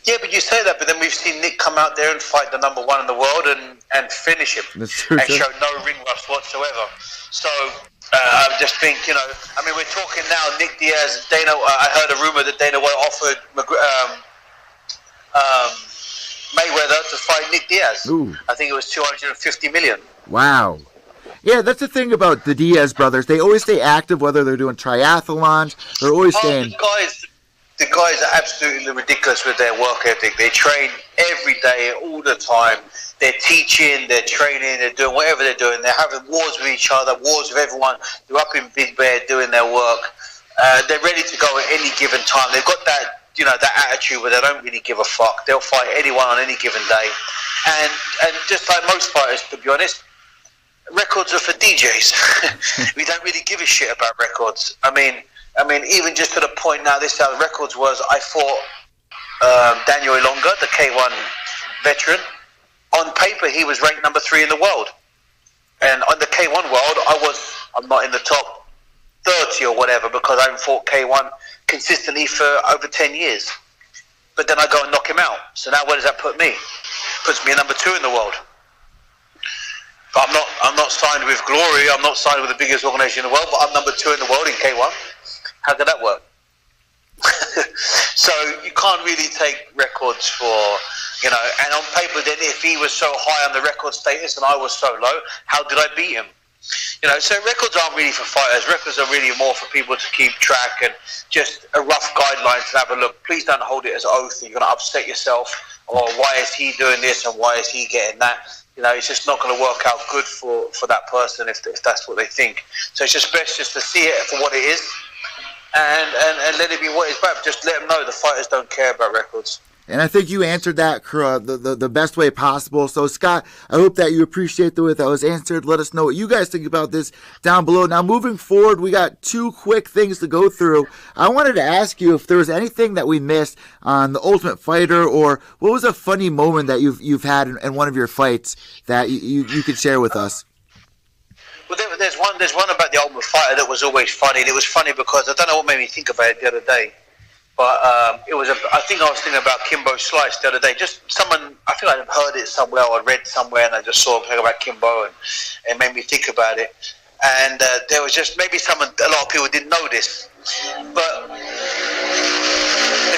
Yeah, but you say that, but then we've seen Nick come out there and fight the number 1 in the world and finish him and show no ring rust whatsoever. So I just think, we're talking now, Nick Diaz, Dana. I heard a rumor that Dana White offered Mayweather to fight Nick Diaz. Ooh. I think it was $250 million. Wow. Yeah, that's the thing about the Diaz brothers. They always stay active, whether they're doing triathlons. They're always staying. The guys are absolutely ridiculous with their work ethic. They train every day, all the time. They're teaching, they're training, they're doing whatever they're doing. They're having wars with each other, wars with everyone. They're up in Big Bear doing their work. They're ready to go at any given time. They've got that, that attitude where they don't really give a fuck. They'll fight anyone on any given day. And just like most fighters, to be honest, records are for DJs. We don't really give a shit about records. I mean, even just to the point now, this is how the records was. I fought Daniel Ilonga, the K1 veteran. On paper, he was ranked number 3 in the world. And on the K1 world, I'm not in the top 30 or whatever because I haven't fought K1 consistently for over 10 years. But then I go and knock him out. So now where does that put me? Puts me at number 2 in the world. But I'm not signed with Glory. I'm not signed with the biggest organization in the world, but I'm number 2 in the world in K1. How could that work? So you can't really take records for, and on paper then if he was so high on the record status and I was so low, how did I beat him? So records aren't really for fighters. Records are really more for people to keep track and just a rough guideline to have a look. Please don't hold it as oath. You're going to upset yourself. Or why is he doing this and why is he getting that? It's just not going to work out good for that person if that's what they think. So it's just best just to see it for what it is and let it be what it's about. Just let them know the fighters don't care about records. And I think you answered that the best way possible. So, Scott, I hope that you appreciate the way that was answered. Let us know what you guys think about this down below. Now, moving forward, we got 2 quick things to go through. I wanted to ask you if there was anything that we missed on The Ultimate Fighter, or what was a funny moment that you've had in one of your fights that you could share with us. Well, there's one about The Ultimate Fighter that was always funny. And it was funny because I don't know what made me think about it the other day. But I think I was thinking about Kimbo Slice the other day. Just someone, I think I heard it somewhere or read somewhere, and I just saw something about Kimbo, and it made me think about it. And there was just maybe a lot of people didn't know this, but the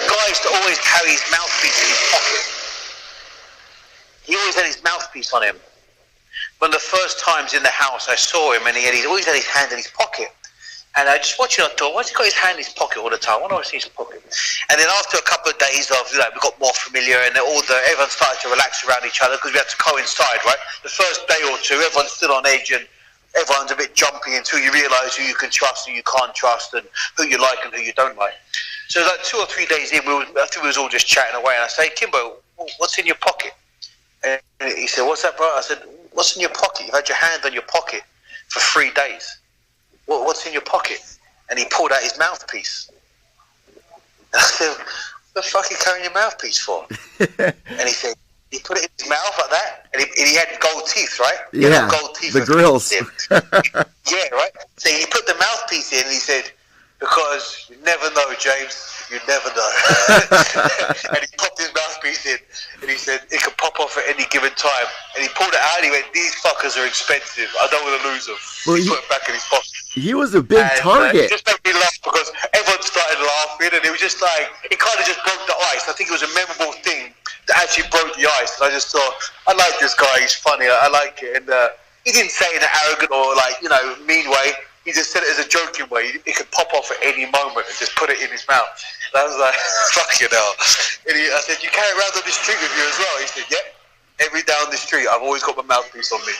guy used to always carry his mouthpiece in his pocket. He always had his mouthpiece on him. One of the first times in the house I saw him, and he always had his hand in his pocket. And I just watched it, I thought, why's he got his hand in his pocket all the time? Why do I see his pocket? And then after a couple of days of, we got more familiar, and everyone started to relax around each other because we had to coincide, right? The first day or two, everyone's still on edge, and everyone's a bit jumpy until you realise who you can trust, who you can't trust, and who you like and who you don't like. So like 2 or 3 days in, I think we was all just chatting away, and I say, Kimbo, what's in your pocket? And he said, what's that, bro? I said, what's in your pocket? You've had your hand on your pocket for 3 days. What's in your pocket? And he pulled out his mouthpiece. And I said, what the fuck are you carrying your mouthpiece for? And he he put it in his mouth like that, and he had gold teeth, right? Yeah, gold teeth, the grills. Yeah, right. So he put the mouthpiece in, and he said, "Because you never know, James. You never know." And he popped his mouthpiece in, and he said, "It could pop off at any given time." And he pulled it out, and he went, "These fuckers are expensive. I don't want to lose them." Well, he put it back in his pocket. He was a big target. It just made me laugh because everyone started laughing, and it was just like, it kind of just broke the ice. I think it was a memorable thing that actually broke the ice. And I just thought, I like this guy. He's funny. I like it. And he didn't say it in an arrogant or mean way. He just said it as a joking way. It could pop off at any moment and just put it in his mouth. And I was like, fucking hell. And I said, "You carry around on the street with you as well?" He said, "Yep. Every down the street, I've always got my mouthpiece on me."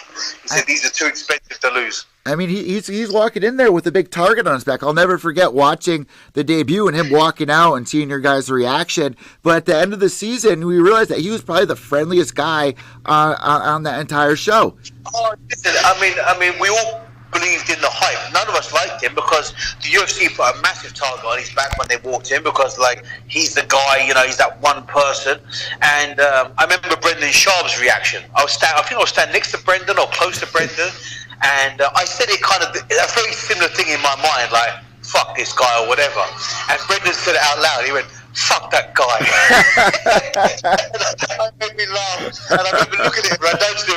He said, "These are too expensive to lose." I mean, he's walking in there with a big target on his back. I'll never forget watching the debut and him walking out and seeing your guys' reaction. But at the end of the season, we realized that he was probably the friendliest guy on that entire show. Oh, listen, I mean, we all believed in the hype. None of us liked him because the UFC put a massive target on his back when they walked in because, he's the guy, he's that one person. And I remember Brendan Schaub's reaction. I think I was standing next to Brendan or close to Brendan. And I said it kind of a very similar thing in my mind, like, "Fuck this guy" or whatever. And Brendan said it out loud. He went, "Fuck that guy." That made me laugh. And I remember looking at him,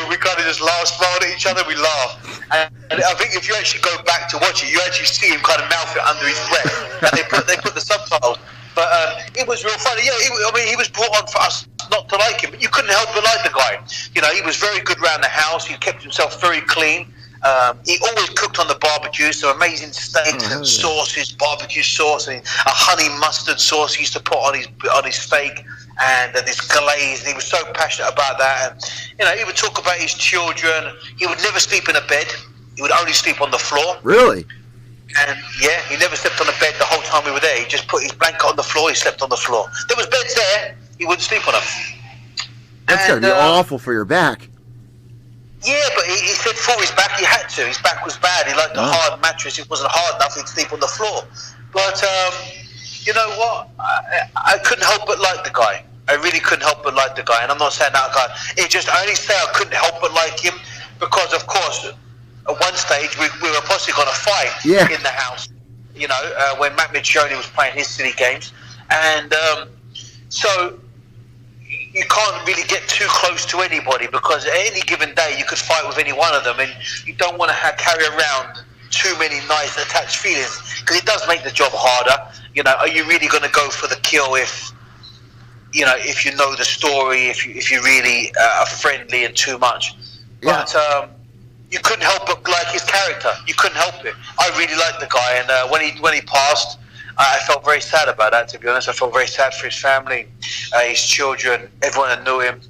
and we kind of just laughed, smiled at each other, we laughed. And I think if you actually go back to watch it, you actually see him kind of mouth it under his breath. And they put the subtitles. But it was real funny. Yeah, he was brought on for us not to like him, but you couldn't help but like the guy. He was very good around the house. He kept himself very clean. He always cooked on the barbecue, so amazing steaks and sauces, barbecue sauce, and a honey mustard sauce he used to put on his steak, and this glaze. And he was so passionate about that. And he would talk about his children. He would never sleep in a bed. He would only sleep on the floor. Really? And yeah, he never slept on a bed the whole time we were there. He just put his blanket on the floor. He slept on the floor. There was beds there. He wouldn't sleep on them. That's gotta be awful for your back. Yeah, but he said for his back he had to. His back was bad. He liked a hard mattress. It wasn't hard enough. He'd sleep on the floor. But you know what? I couldn't help but like the guy. I really couldn't help but like the guy. And I'm not saying that guy. I only say I couldn't help but like him because, of course, at one stage we were possibly going to fight in the house. When Matt Mitrione was playing his city games, and so. You can't really get too close to anybody because at any given day you could fight with any one of them, and you don't want to carry around too many nice attached feelings because it does make the job harder. Are you really going to go for the kill if you know the story, if you really are friendly and too much? Yeah. But you couldn't help but like his character. You couldn't help it. I really liked the guy, and when he passed, I felt very sad about that, to be honest. I felt very sad for his family, his children, everyone that knew him.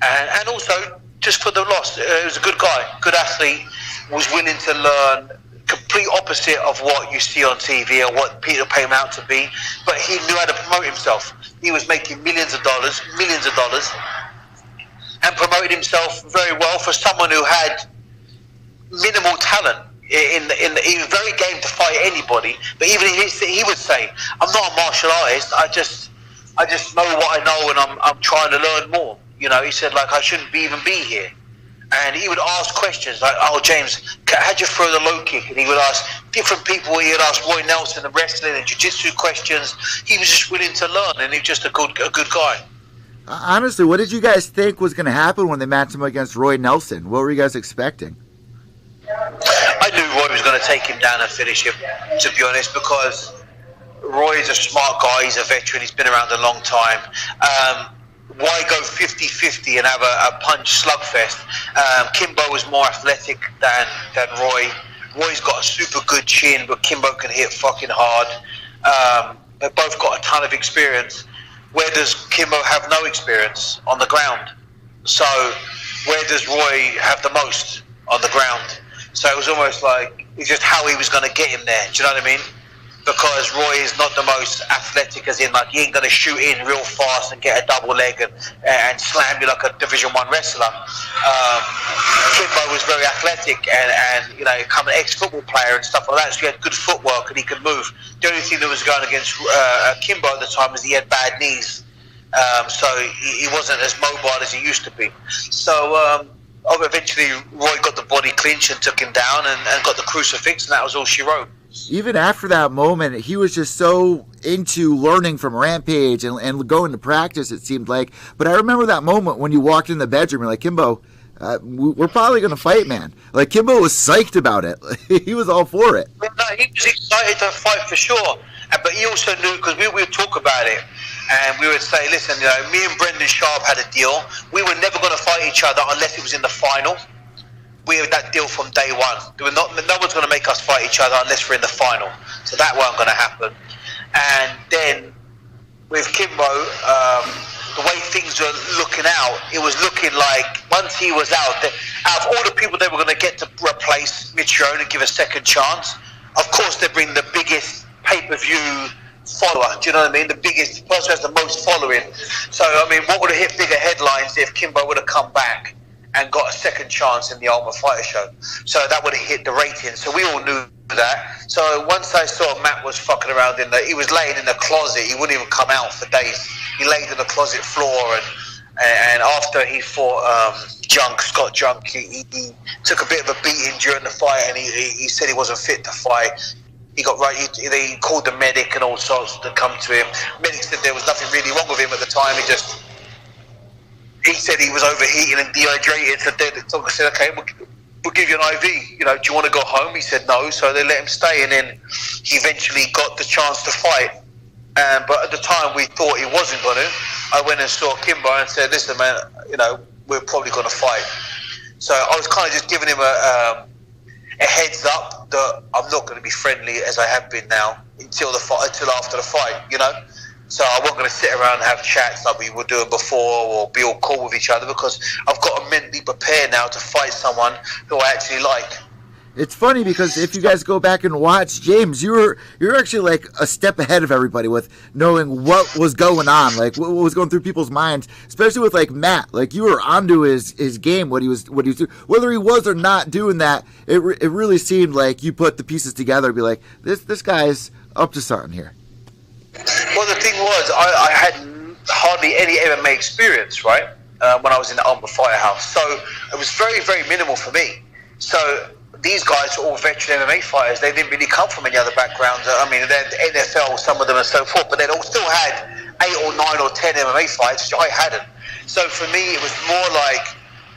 And also, just for the loss, he was a good guy, good athlete, was willing to learn, complete opposite of what you see on TV or what people pay him out to be. But he knew how to promote himself. He was making millions of dollars, and promoted himself very well for someone who had minimal talent. He was very game to fight anybody, but even he would say, "I'm not a martial artist. I just know what I know, and I'm trying to learn more." He said, I shouldn't even be here. And he would ask questions like, "Oh, James, how'd you throw the low kick?" And he would ask different people. He would ask Roy Nelson, the wrestling and jiu-jitsu questions. He was just willing to learn, and he was just a good guy. Honestly, what did you guys think was going to happen when they matched him against Roy Nelson? What were you guys expecting? I knew Roy was going to take him down and finish him, to be honest, because Roy is a smart guy. He's a veteran. He's been around a long time. Why go 50-50 and have a punch slugfest? Kimbo was more athletic than Roy. Roy's got a super good chin, but Kimbo can hit fucking hard. They've both got a ton of experience. Where does Kimbo have no experience? On the ground. So where does Roy have the most? On the ground. So it was almost like it's just how he was going to get him there. Do you know what I mean? Because Roy is not the most athletic, as in he ain't going to shoot in real fast and get a double leg and slam you like a Division 1 wrestler. Kimbo was very athletic and become an ex-football player and stuff like that. So he had good footwork and he could move. The only thing that was going against Kimbo at the time was he had bad knees. So he wasn't as mobile as he used to be. So eventually Roy got the body clinch and took him down and got the crucifix, and that was all she wrote. Even after that moment, he was just so into learning from Rampage and going to practice, it seemed like. But I remember that moment when you walked in the bedroom, you're like, Kimbo, we're probably going to fight, man. Like, Kimbo was psyched about it. He was all for it. No, he was excited to fight for sure. But he also knew, because we would talk about it, and we would say, listen, me and Brendan Sharp had a deal. We were never going to fight each other unless it was in the final. We had that deal from day one. No one's going to make us fight each other unless we're in the final. So that wasn't going to happen. And then with Kimbo, the way things were looking out, it was looking like once he was out of all the people they were going to get to replace Mitrione and give a second chance, of course they bring the biggest pay-per-view follower. Do you know what I mean? The biggest person who has the most following. So, I mean, what would have hit bigger headlines if Kimbo would have come back and got a second chance in the Ultimate Fighter show? So that would have hit the ratings. So we all knew that. So once I saw Matt was fucking around he was laying in the closet. He wouldn't even come out for days. He laid in the closet floor, and after he fought Scott Junk, he took a bit of a beating during the fight, and he said he wasn't fit to fight. He got right. He called the medic and all sorts to come to him. Medic said there was nothing really wrong with him at the time. He said he was overheating and dehydrated. So they said, okay, we'll give you an IV. Do you want to go home? He said no. So they let him stay, and then he eventually got the chance to fight. But at the time, we thought he wasn't going to. I went and saw Kimbo and said, listen, man, we're probably going to fight. So I was kind of just giving him a heads up that I'm not going to be friendly as I have been now until after the fight, So I wasn't going to sit around and have chats like we were doing before or be all cool with each other, because I've got to mentally prepare now to fight someone who I actually like. It's funny because if you guys go back and watch, James, you're actually like a step ahead of everybody with knowing what was going on, like what was going through people's minds, especially with like Matt. Like you were onto his game, what he was doing, whether he was or not doing that. It really seemed like you put the pieces together and be like, this guy's up to something here. Well, the thing was, I had hardly any MMA experience, right? When I was in the Ultimate Fighter house, so it was very, very minimal for me. So these guys were all veteran MMA fighters. They didn't really come from any other backgrounds. I mean, they're NFL, some of them and so forth, but they'd all still had 8 or 9 or 10 MMA fights, which I hadn't. So for me, it was more like,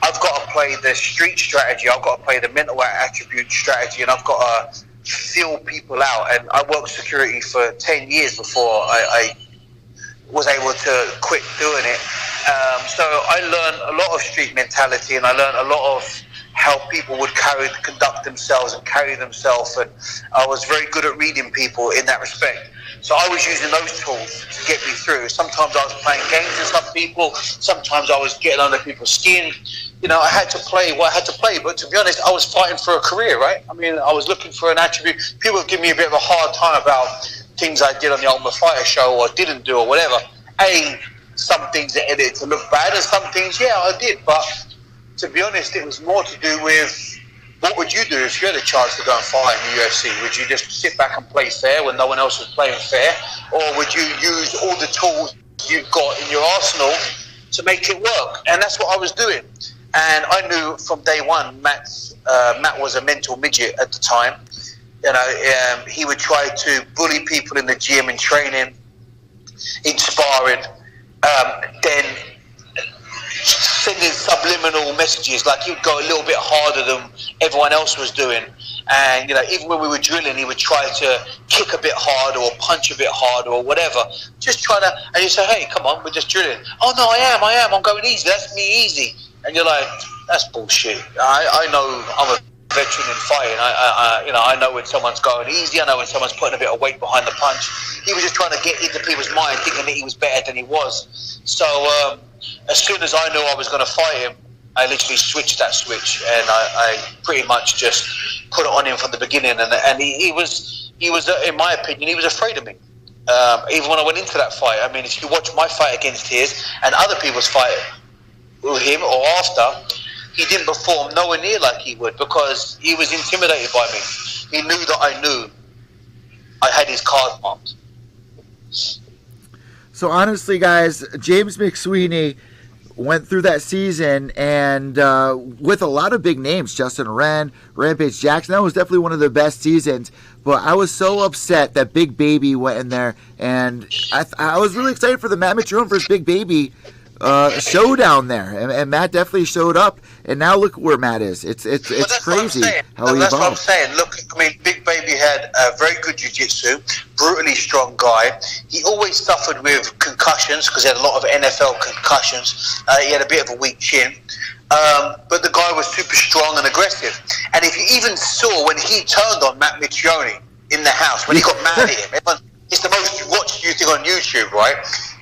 I've got to play the street strategy, I've got to play the mental attribute strategy, and I've got to feel people out. And I worked security for 10 years before I was able to quit doing it. So I learned a lot of street mentality, and I learned a lot of how people would conduct themselves and carry themselves, and I was very good at reading people in that respect. So I was using those tools to get me through. Sometimes I was playing games with some people, sometimes I was getting under people's skin. I had to play what I had to play, but to be honest, I was fighting for a career, right? I mean, I was looking for an attribute. People would give me a bit of a hard time about things I did on the Ultimate Fighter show or didn't do or whatever. Some things are edited to look bad, and some things, yeah, I did, but to be honest, it was more to do with what would you do if you had a chance to go and fight in the UFC? Would you just sit back and play fair when no one else was playing fair? Or would you use all the tools you've got in your arsenal to make it work? And that's what I was doing. And I knew from day one, Matt was a mental midget at the time. He would try to bully people in the gym and training, in sparring, then sending subliminal messages, like he'd go a little bit harder than everyone else was doing. And even when we were drilling, he would try to kick a bit harder or punch a bit harder or whatever, just trying to. And you say, hey, come on, we're just drilling. Oh no, I am, I'm going easy, that's me easy. And you're like, that's bullshit. I know I'm a veteran in fighting. I know when someone's going easy, I know when someone's putting a bit of weight behind the punch. He was just trying to get into people's mind, thinking that he was better than he was. So as soon as I knew I was going to fight him, I literally switched that switch, and I pretty much just put it on him from the beginning. And he was, in my opinion, he was afraid of me. Even when I went into that fight, I mean, if you watch my fight against his and other people's fight with him or after, he didn't perform nowhere near like he would, because he was intimidated by me. He knew that I knew I had his card marked. So honestly, guys, James McSweeney went through that season and with a lot of big names, Justin Wren, Rampage Jackson. That was definitely one of the best seasons. But I was so upset that Big Baby went in there, and I was really excited for the Matt Mitrione versus Big Baby showdown there, and Matt definitely showed up. And now look where Matt is. It's crazy how he evolved. That's what I'm saying. Look, I mean, Big Baby had a very good jiu-jitsu, brutally strong guy. He always suffered with concussions because he had a lot of NFL concussions. He had a bit of a weak chin. But the guy was super strong and aggressive. And if you even saw when he turned on Matt Mitrione in the house, when he got mad at him, it's the most watched thing on YouTube, right?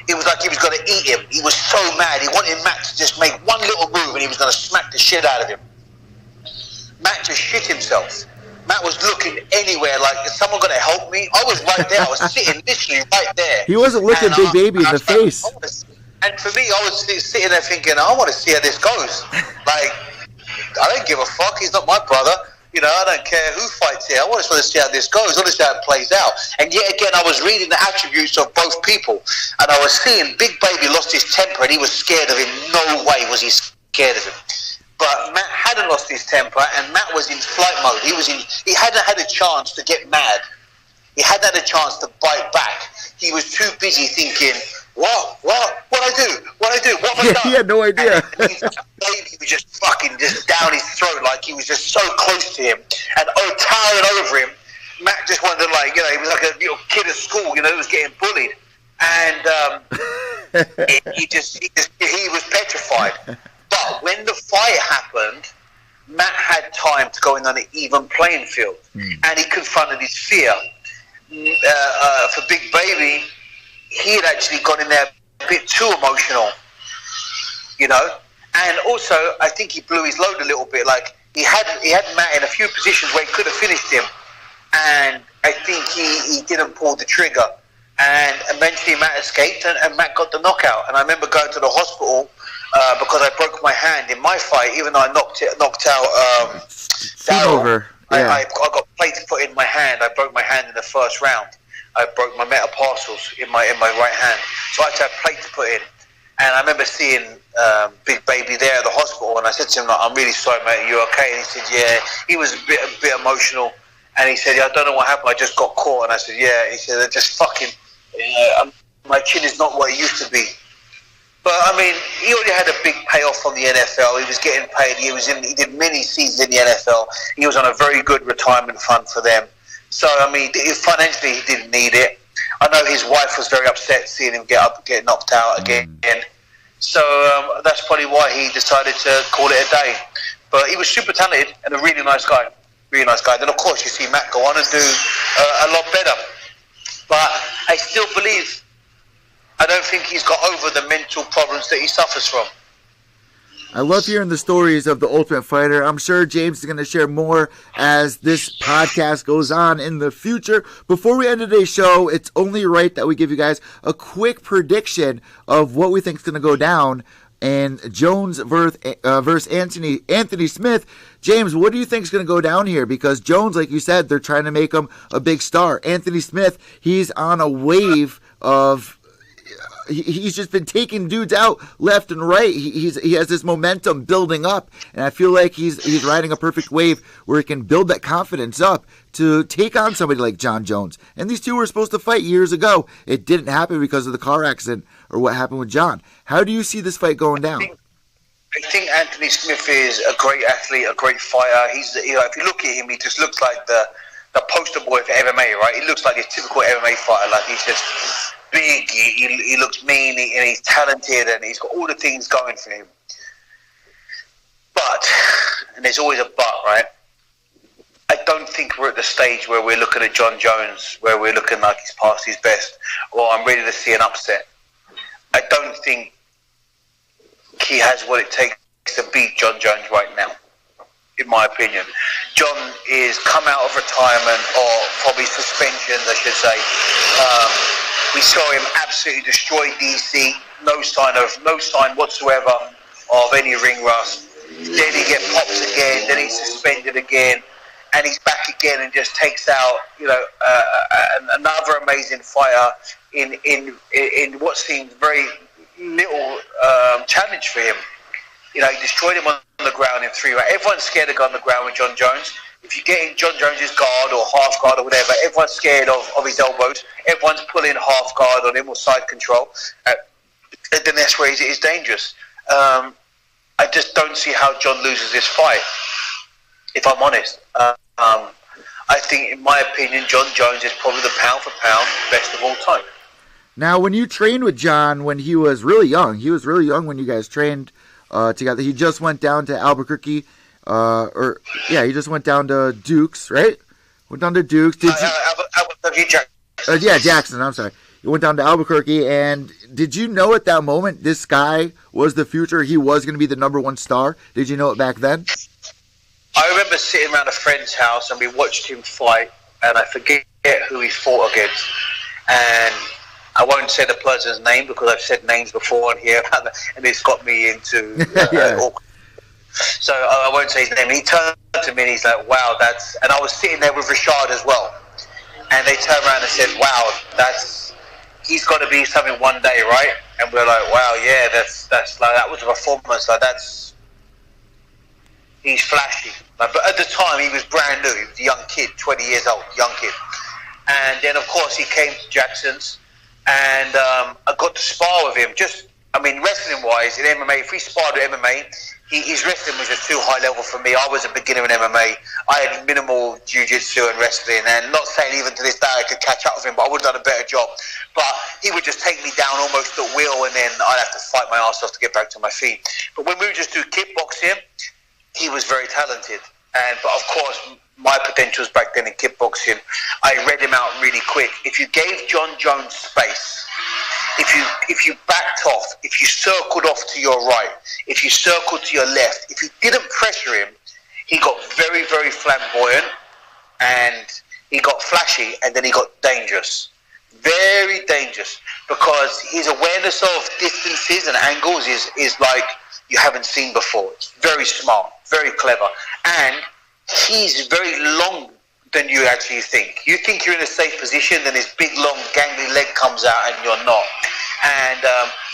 It was like he was going to eat him. He was so mad. He wanted Matt to just make one little move and he was going to smack the shit out of him. Matt just shit himself. Matt was looking anywhere like, is someone going to help me? I was right there. I was sitting literally right there. He wasn't looking Big Baby in the face. And for me, I was sitting there thinking, I want to see how this goes. Like, I don't give a fuck. He's not my brother. You know, I don't care who fights here. I just want to see how this goes. I want to see how it plays out. And yet again, I was reading the attributes of both people. And I was seeing Big Baby lost his temper and he was scared of him. No way was he scared of him. But Matt hadn't lost his temper and Matt was in flight mode. He hadn't had a chance to get mad. He hadn't had a chance to bite back. He was too busy thinking, what I do? What have I done? He had no idea. Baby was just fucking just down his throat, like he was just so close to him and towering over him. Matt just wanted to, like, you know, he was like a little kid at school, you know, he was getting bullied, and he was petrified. But when the fight happened, Matt had time to go in on an even playing field, and he confronted his fear. For Big Baby, he had actually gone in there a bit too emotional, you know. And also, I think he blew his load a little bit. Like, he had Matt in a few positions where he could have finished him, and I think he didn't pull the trigger. And eventually, Matt escaped, and Matt got the knockout. And I remember going to the hospital because I broke my hand in my fight, even though I knocked out Darryl. Yeah. I got plates put in my hand. I broke my hand in the first round. I broke my metatarsals in my right hand, so I had to have plates put in. And I remember seeing Big Baby there at the hospital, and I said to him, like, "I'm really sorry, mate. Are you okay?" And he said, "Yeah." He was a bit emotional, and he said, "Yeah, I don't know what happened. I just got caught." And I said, "Yeah." He said, "I just fucking my chin is not what it used to be." But I mean, he already had a big payoff from the NFL. He was getting paid. He did many seasons in the NFL. He was on a very good retirement fund for them. So I mean, financially, he didn't need it. I know his wife was very upset seeing him get knocked out again. So that's probably why he decided to call it a day. But he was super talented and a really nice guy. Really nice guy. Then, of course, you see Matt go on and do a lot better. But I still believe, I don't think he's got over the mental problems that he suffers from. I love hearing the stories of the Ultimate Fighter. I'm sure James is going to share more as this podcast goes on in the future. Before we end today's show, it's only right that we give you guys a quick prediction of what we think is going to go down in Jones versus Anthony Smith. James, what do you think is going to go down here? Because Jones, like you said, they're trying to make him a big star. Anthony Smith, he's on a wave of... He's just been taking dudes out left and right. He has this momentum building up, and I feel like he's riding a perfect wave where he can build that confidence up to take on somebody like John Jones. And these two were supposed to fight years ago. It didn't happen because of the car accident or what happened with John. How do you see this fight going down? I think Anthony Smith is a great athlete, a great fighter. If you look at him, he just looks like the poster boy for MMA, right? He looks like a typical MMA fighter. Like, he's just big, he looks mean, and he's talented, and he's got all the things going for him. But, and there's always a but, right? I don't think we're at the stage where we're looking at John Jones, where we're looking like he's past his best, or I'm ready to see an upset. I don't think he has what it takes to beat John Jones right now, in my opinion. John is come out of retirement, or probably suspension, I should say. We saw him absolutely destroy DC. No sign whatsoever of any ring rust. Then he gets popped again. Then he's suspended again, and he's back again and just takes out, another amazing fighter in what seemed very little challenge for him. You know, he destroyed him on the ground in 3 rounds. Everyone's scared to go on the ground with John Jones. If you get in John Jones's guard or half guard or whatever, everyone's scared of his elbows. Everyone's pulling half guard on him or side control. And then that's where he's dangerous. I just don't see how John loses this fight, if I'm honest. I think, in my opinion, John Jones is probably the pound-for-pound best of all time. Now, when you trained with John when he was really young when you guys trained together, he just went down to Albuquerque, he just went down to Duke's, right? Went down to Duke's. Albuquerque Jackson. Jackson, I'm sorry. You went down to Albuquerque, and did you know at that moment this guy was the future? He was going to be the number one star? Did you know it back then? I remember sitting around a friend's house, and we watched him fight, and I forget who he fought against. And I won't say the person's name because I've said names before on here, and it's got me into So I won't say his name. He turned to me and he's like, wow, that's... And I was sitting there with Rashad as well. And they turned around and said, wow, he's got to be something one day, right? And we're like, wow, yeah, that's like, that was a performance. Like, he's flashy. Like, but at the time, he was brand new. He was a young kid, 20 years old, young kid. And then, of course, he came to Jackson's, and I got to spar with him. Wrestling-wise, in MMA, if we sparred with MMA, his wrestling was just too high level for me. I was a beginner in MMA. I had minimal jiu-jitsu and wrestling, and not saying even to this day I could catch up with him, but I would have done a better job. But he would just take me down almost at will, and then I'd have to fight my ass off to get back to my feet. But when we would just do kickboxing, he was very talented. But of course, my potentials back then in kickboxing, I read him out really quick. If you gave John Jones space, if you backed off, if you circled off to your right, if you circled to your left, if you didn't pressure him, he got very, very flamboyant, and he got flashy, and then he got dangerous. Very dangerous, because his awareness of distances and angles is like you haven't seen before. It's very smart, very clever, and he's very long than you actually think. You think you're in a safe position, then his big, long, gangly leg comes out, and you're not. And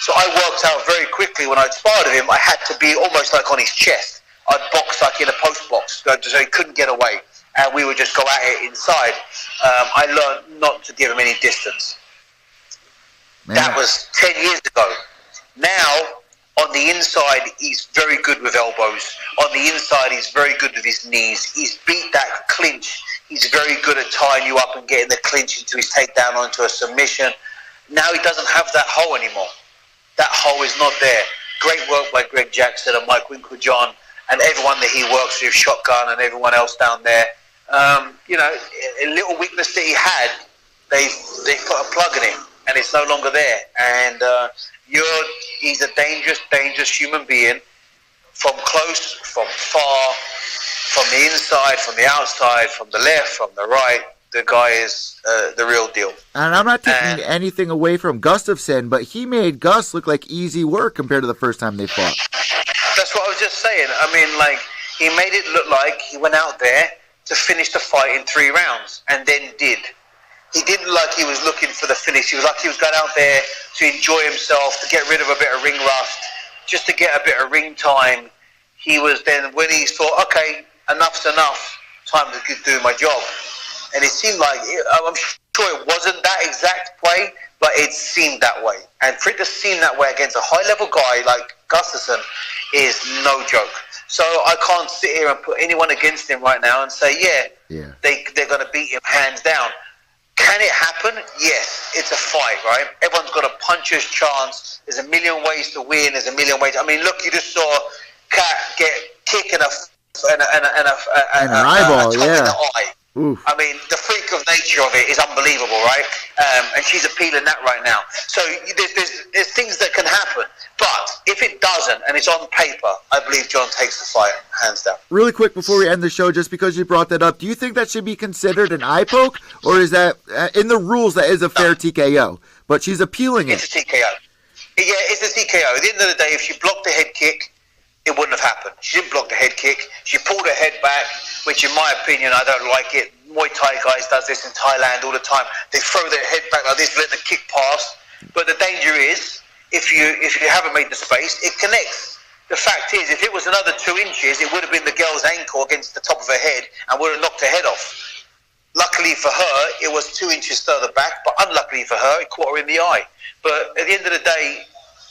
so I worked out very quickly when I'd sparred with him, I had to be almost like on his chest. I'd box like in a post box, so he couldn't get away. And we would just go at it inside. I learned not to give him any distance. Man. That was 10 years ago. Now, on the inside, he's very good with elbows. On the inside, he's very good with his knees. He's beat that clinch. He's very good at tying you up and getting the clinch into his takedown or into a submission. Now he doesn't have that hole anymore. That hole is not there. Great work by Greg Jackson and Mike Winklejohn and everyone that he works with, Shotgun and everyone else down there. A little weakness that he had, they put a plug in it, and it's no longer there. And he's a dangerous, dangerous human being, from close, from far, from the inside, from the outside, from the left, from the right. The guy is the real deal. And I'm not taking anything away from Gustafsson, but he made Gus look like easy work compared to the first time they fought. That's what I was just saying. I mean, like, he made it look like he went out there to finish the fight in 3 rounds, and then did. He didn't look like he was looking for the finish. He was like he was going out there to enjoy himself, to get rid of a bit of ring rust, just to get a bit of ring time. He was then, when he thought, okay, enough's enough, time to do my job. And it seemed like, I'm sure it wasn't that exact way, but it seemed that way. And for it to seem that way against a high-level guy like Gustafsson is no joke. So I can't sit here and put anyone against him right now and say, they're going to beat him hands down. Can it happen? Yes, it's a fight, right? Everyone's got a puncher's chance. There's a million ways to win. There's a million ways. I mean, look, you just saw Kat get kicked in an eyeball, in the eye. Oof. I mean, the freak of nature of it is unbelievable, right? And she's appealing that right now. So there's things that can happen. But if it doesn't, and it's on paper, I believe John takes the fight, hands down. Really quick before we end the show, just because you brought that up, do you think that should be considered an eye poke? Or is that, in the rules, that is a fair TKO? But she's appealing it. It's a TKO. Yeah, it's a TKO. At the end of the day, if she blocked the head kick, it wouldn't have happened. She didn't block the head kick. She pulled her head back, which in my opinion, I don't like it. Muay Thai guys does this in Thailand all the time. They throw their head back like this, let the kick pass. But the danger is, if you haven't made the space, it connects. The fact is, if it was another 2 inches, it would have been the girl's ankle against the top of her head and would have knocked her head off. Luckily for her, it was 2 inches further back, but unluckily for her, it caught her in the eye. But at the end of the day,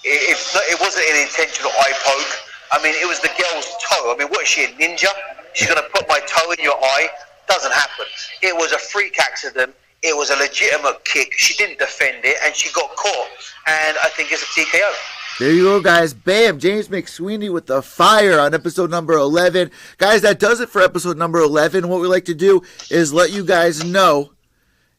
it wasn't an intentional eye poke. I mean, it was the girl's toe. I mean, what is she, a ninja? She's going to put my toe in your eye? Doesn't happen. It was a freak accident. It was a legitimate kick. She didn't defend it, and she got caught. And I think it's a TKO. There you go, guys. Bam! James McSweeney with the fire on episode number 11. Guys, that does it for episode number 11. What we like to do is let you guys know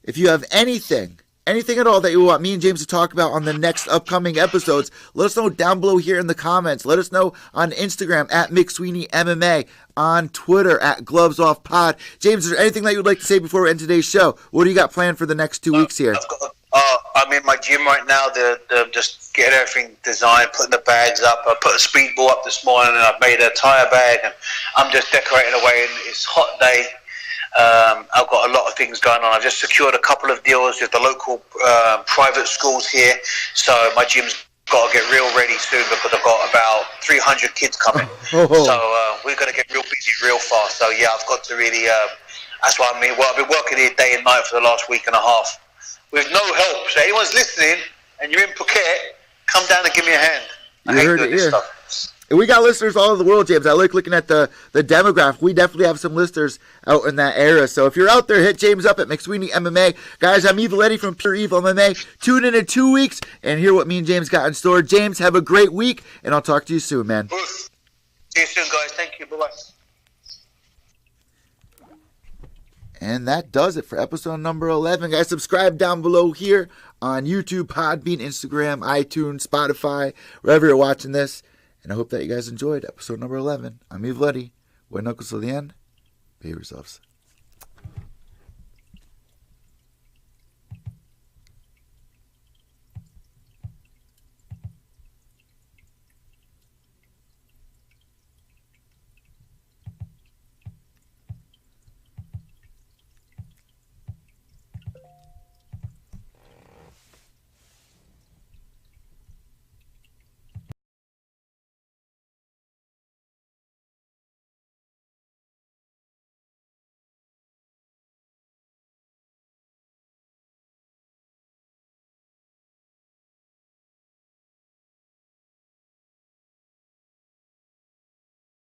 if you have anything at all that you want me and James to talk about on the next upcoming episodes. Let us know down below here in the comments. Let us know on Instagram at McSweeneyMMA, on Twitter at GlovesOffPod. James, is there anything that you would like to say before we end today's show? What do you got planned for the next 2 weeks here? I'm in my gym right now. They're just getting everything designed, putting the bags up. I put a speedball up this morning, and I've made a tire bag, and I'm just decorating away. And it's a hot day. I've got a lot of things going on. I've just secured a couple of deals with the local private schools here, so my gym's got to get real ready soon because I've got about 300 kids coming. So we're going to get real busy real fast. So yeah, I've got to really. That's what I mean. Well, I've been working here day and night for the last week and a half with no help. So anyone's listening and you're in Phuket, come down and give me a hand. I hate doing this stuff. And we got listeners all over the world, James. I like looking at the demographic. We definitely have some listeners out in that area. So if you're out there, hit James up at McSweeney MMA. Guys, I'm Evil Eddie from Pure Evil MMA. Tune in 2 weeks and hear what me and James got in store. James, have a great week, and I'll talk to you soon, man. See you soon, guys. Thank you. Bye-bye. And that does it for episode number 11. Guys, subscribe down below here on YouTube, Podbean, Instagram, iTunes, Spotify, wherever you're watching this. And I hope that you guys enjoyed episode number 11. I'm Evil Eddie. White knuckles till the end. Behave yourselves.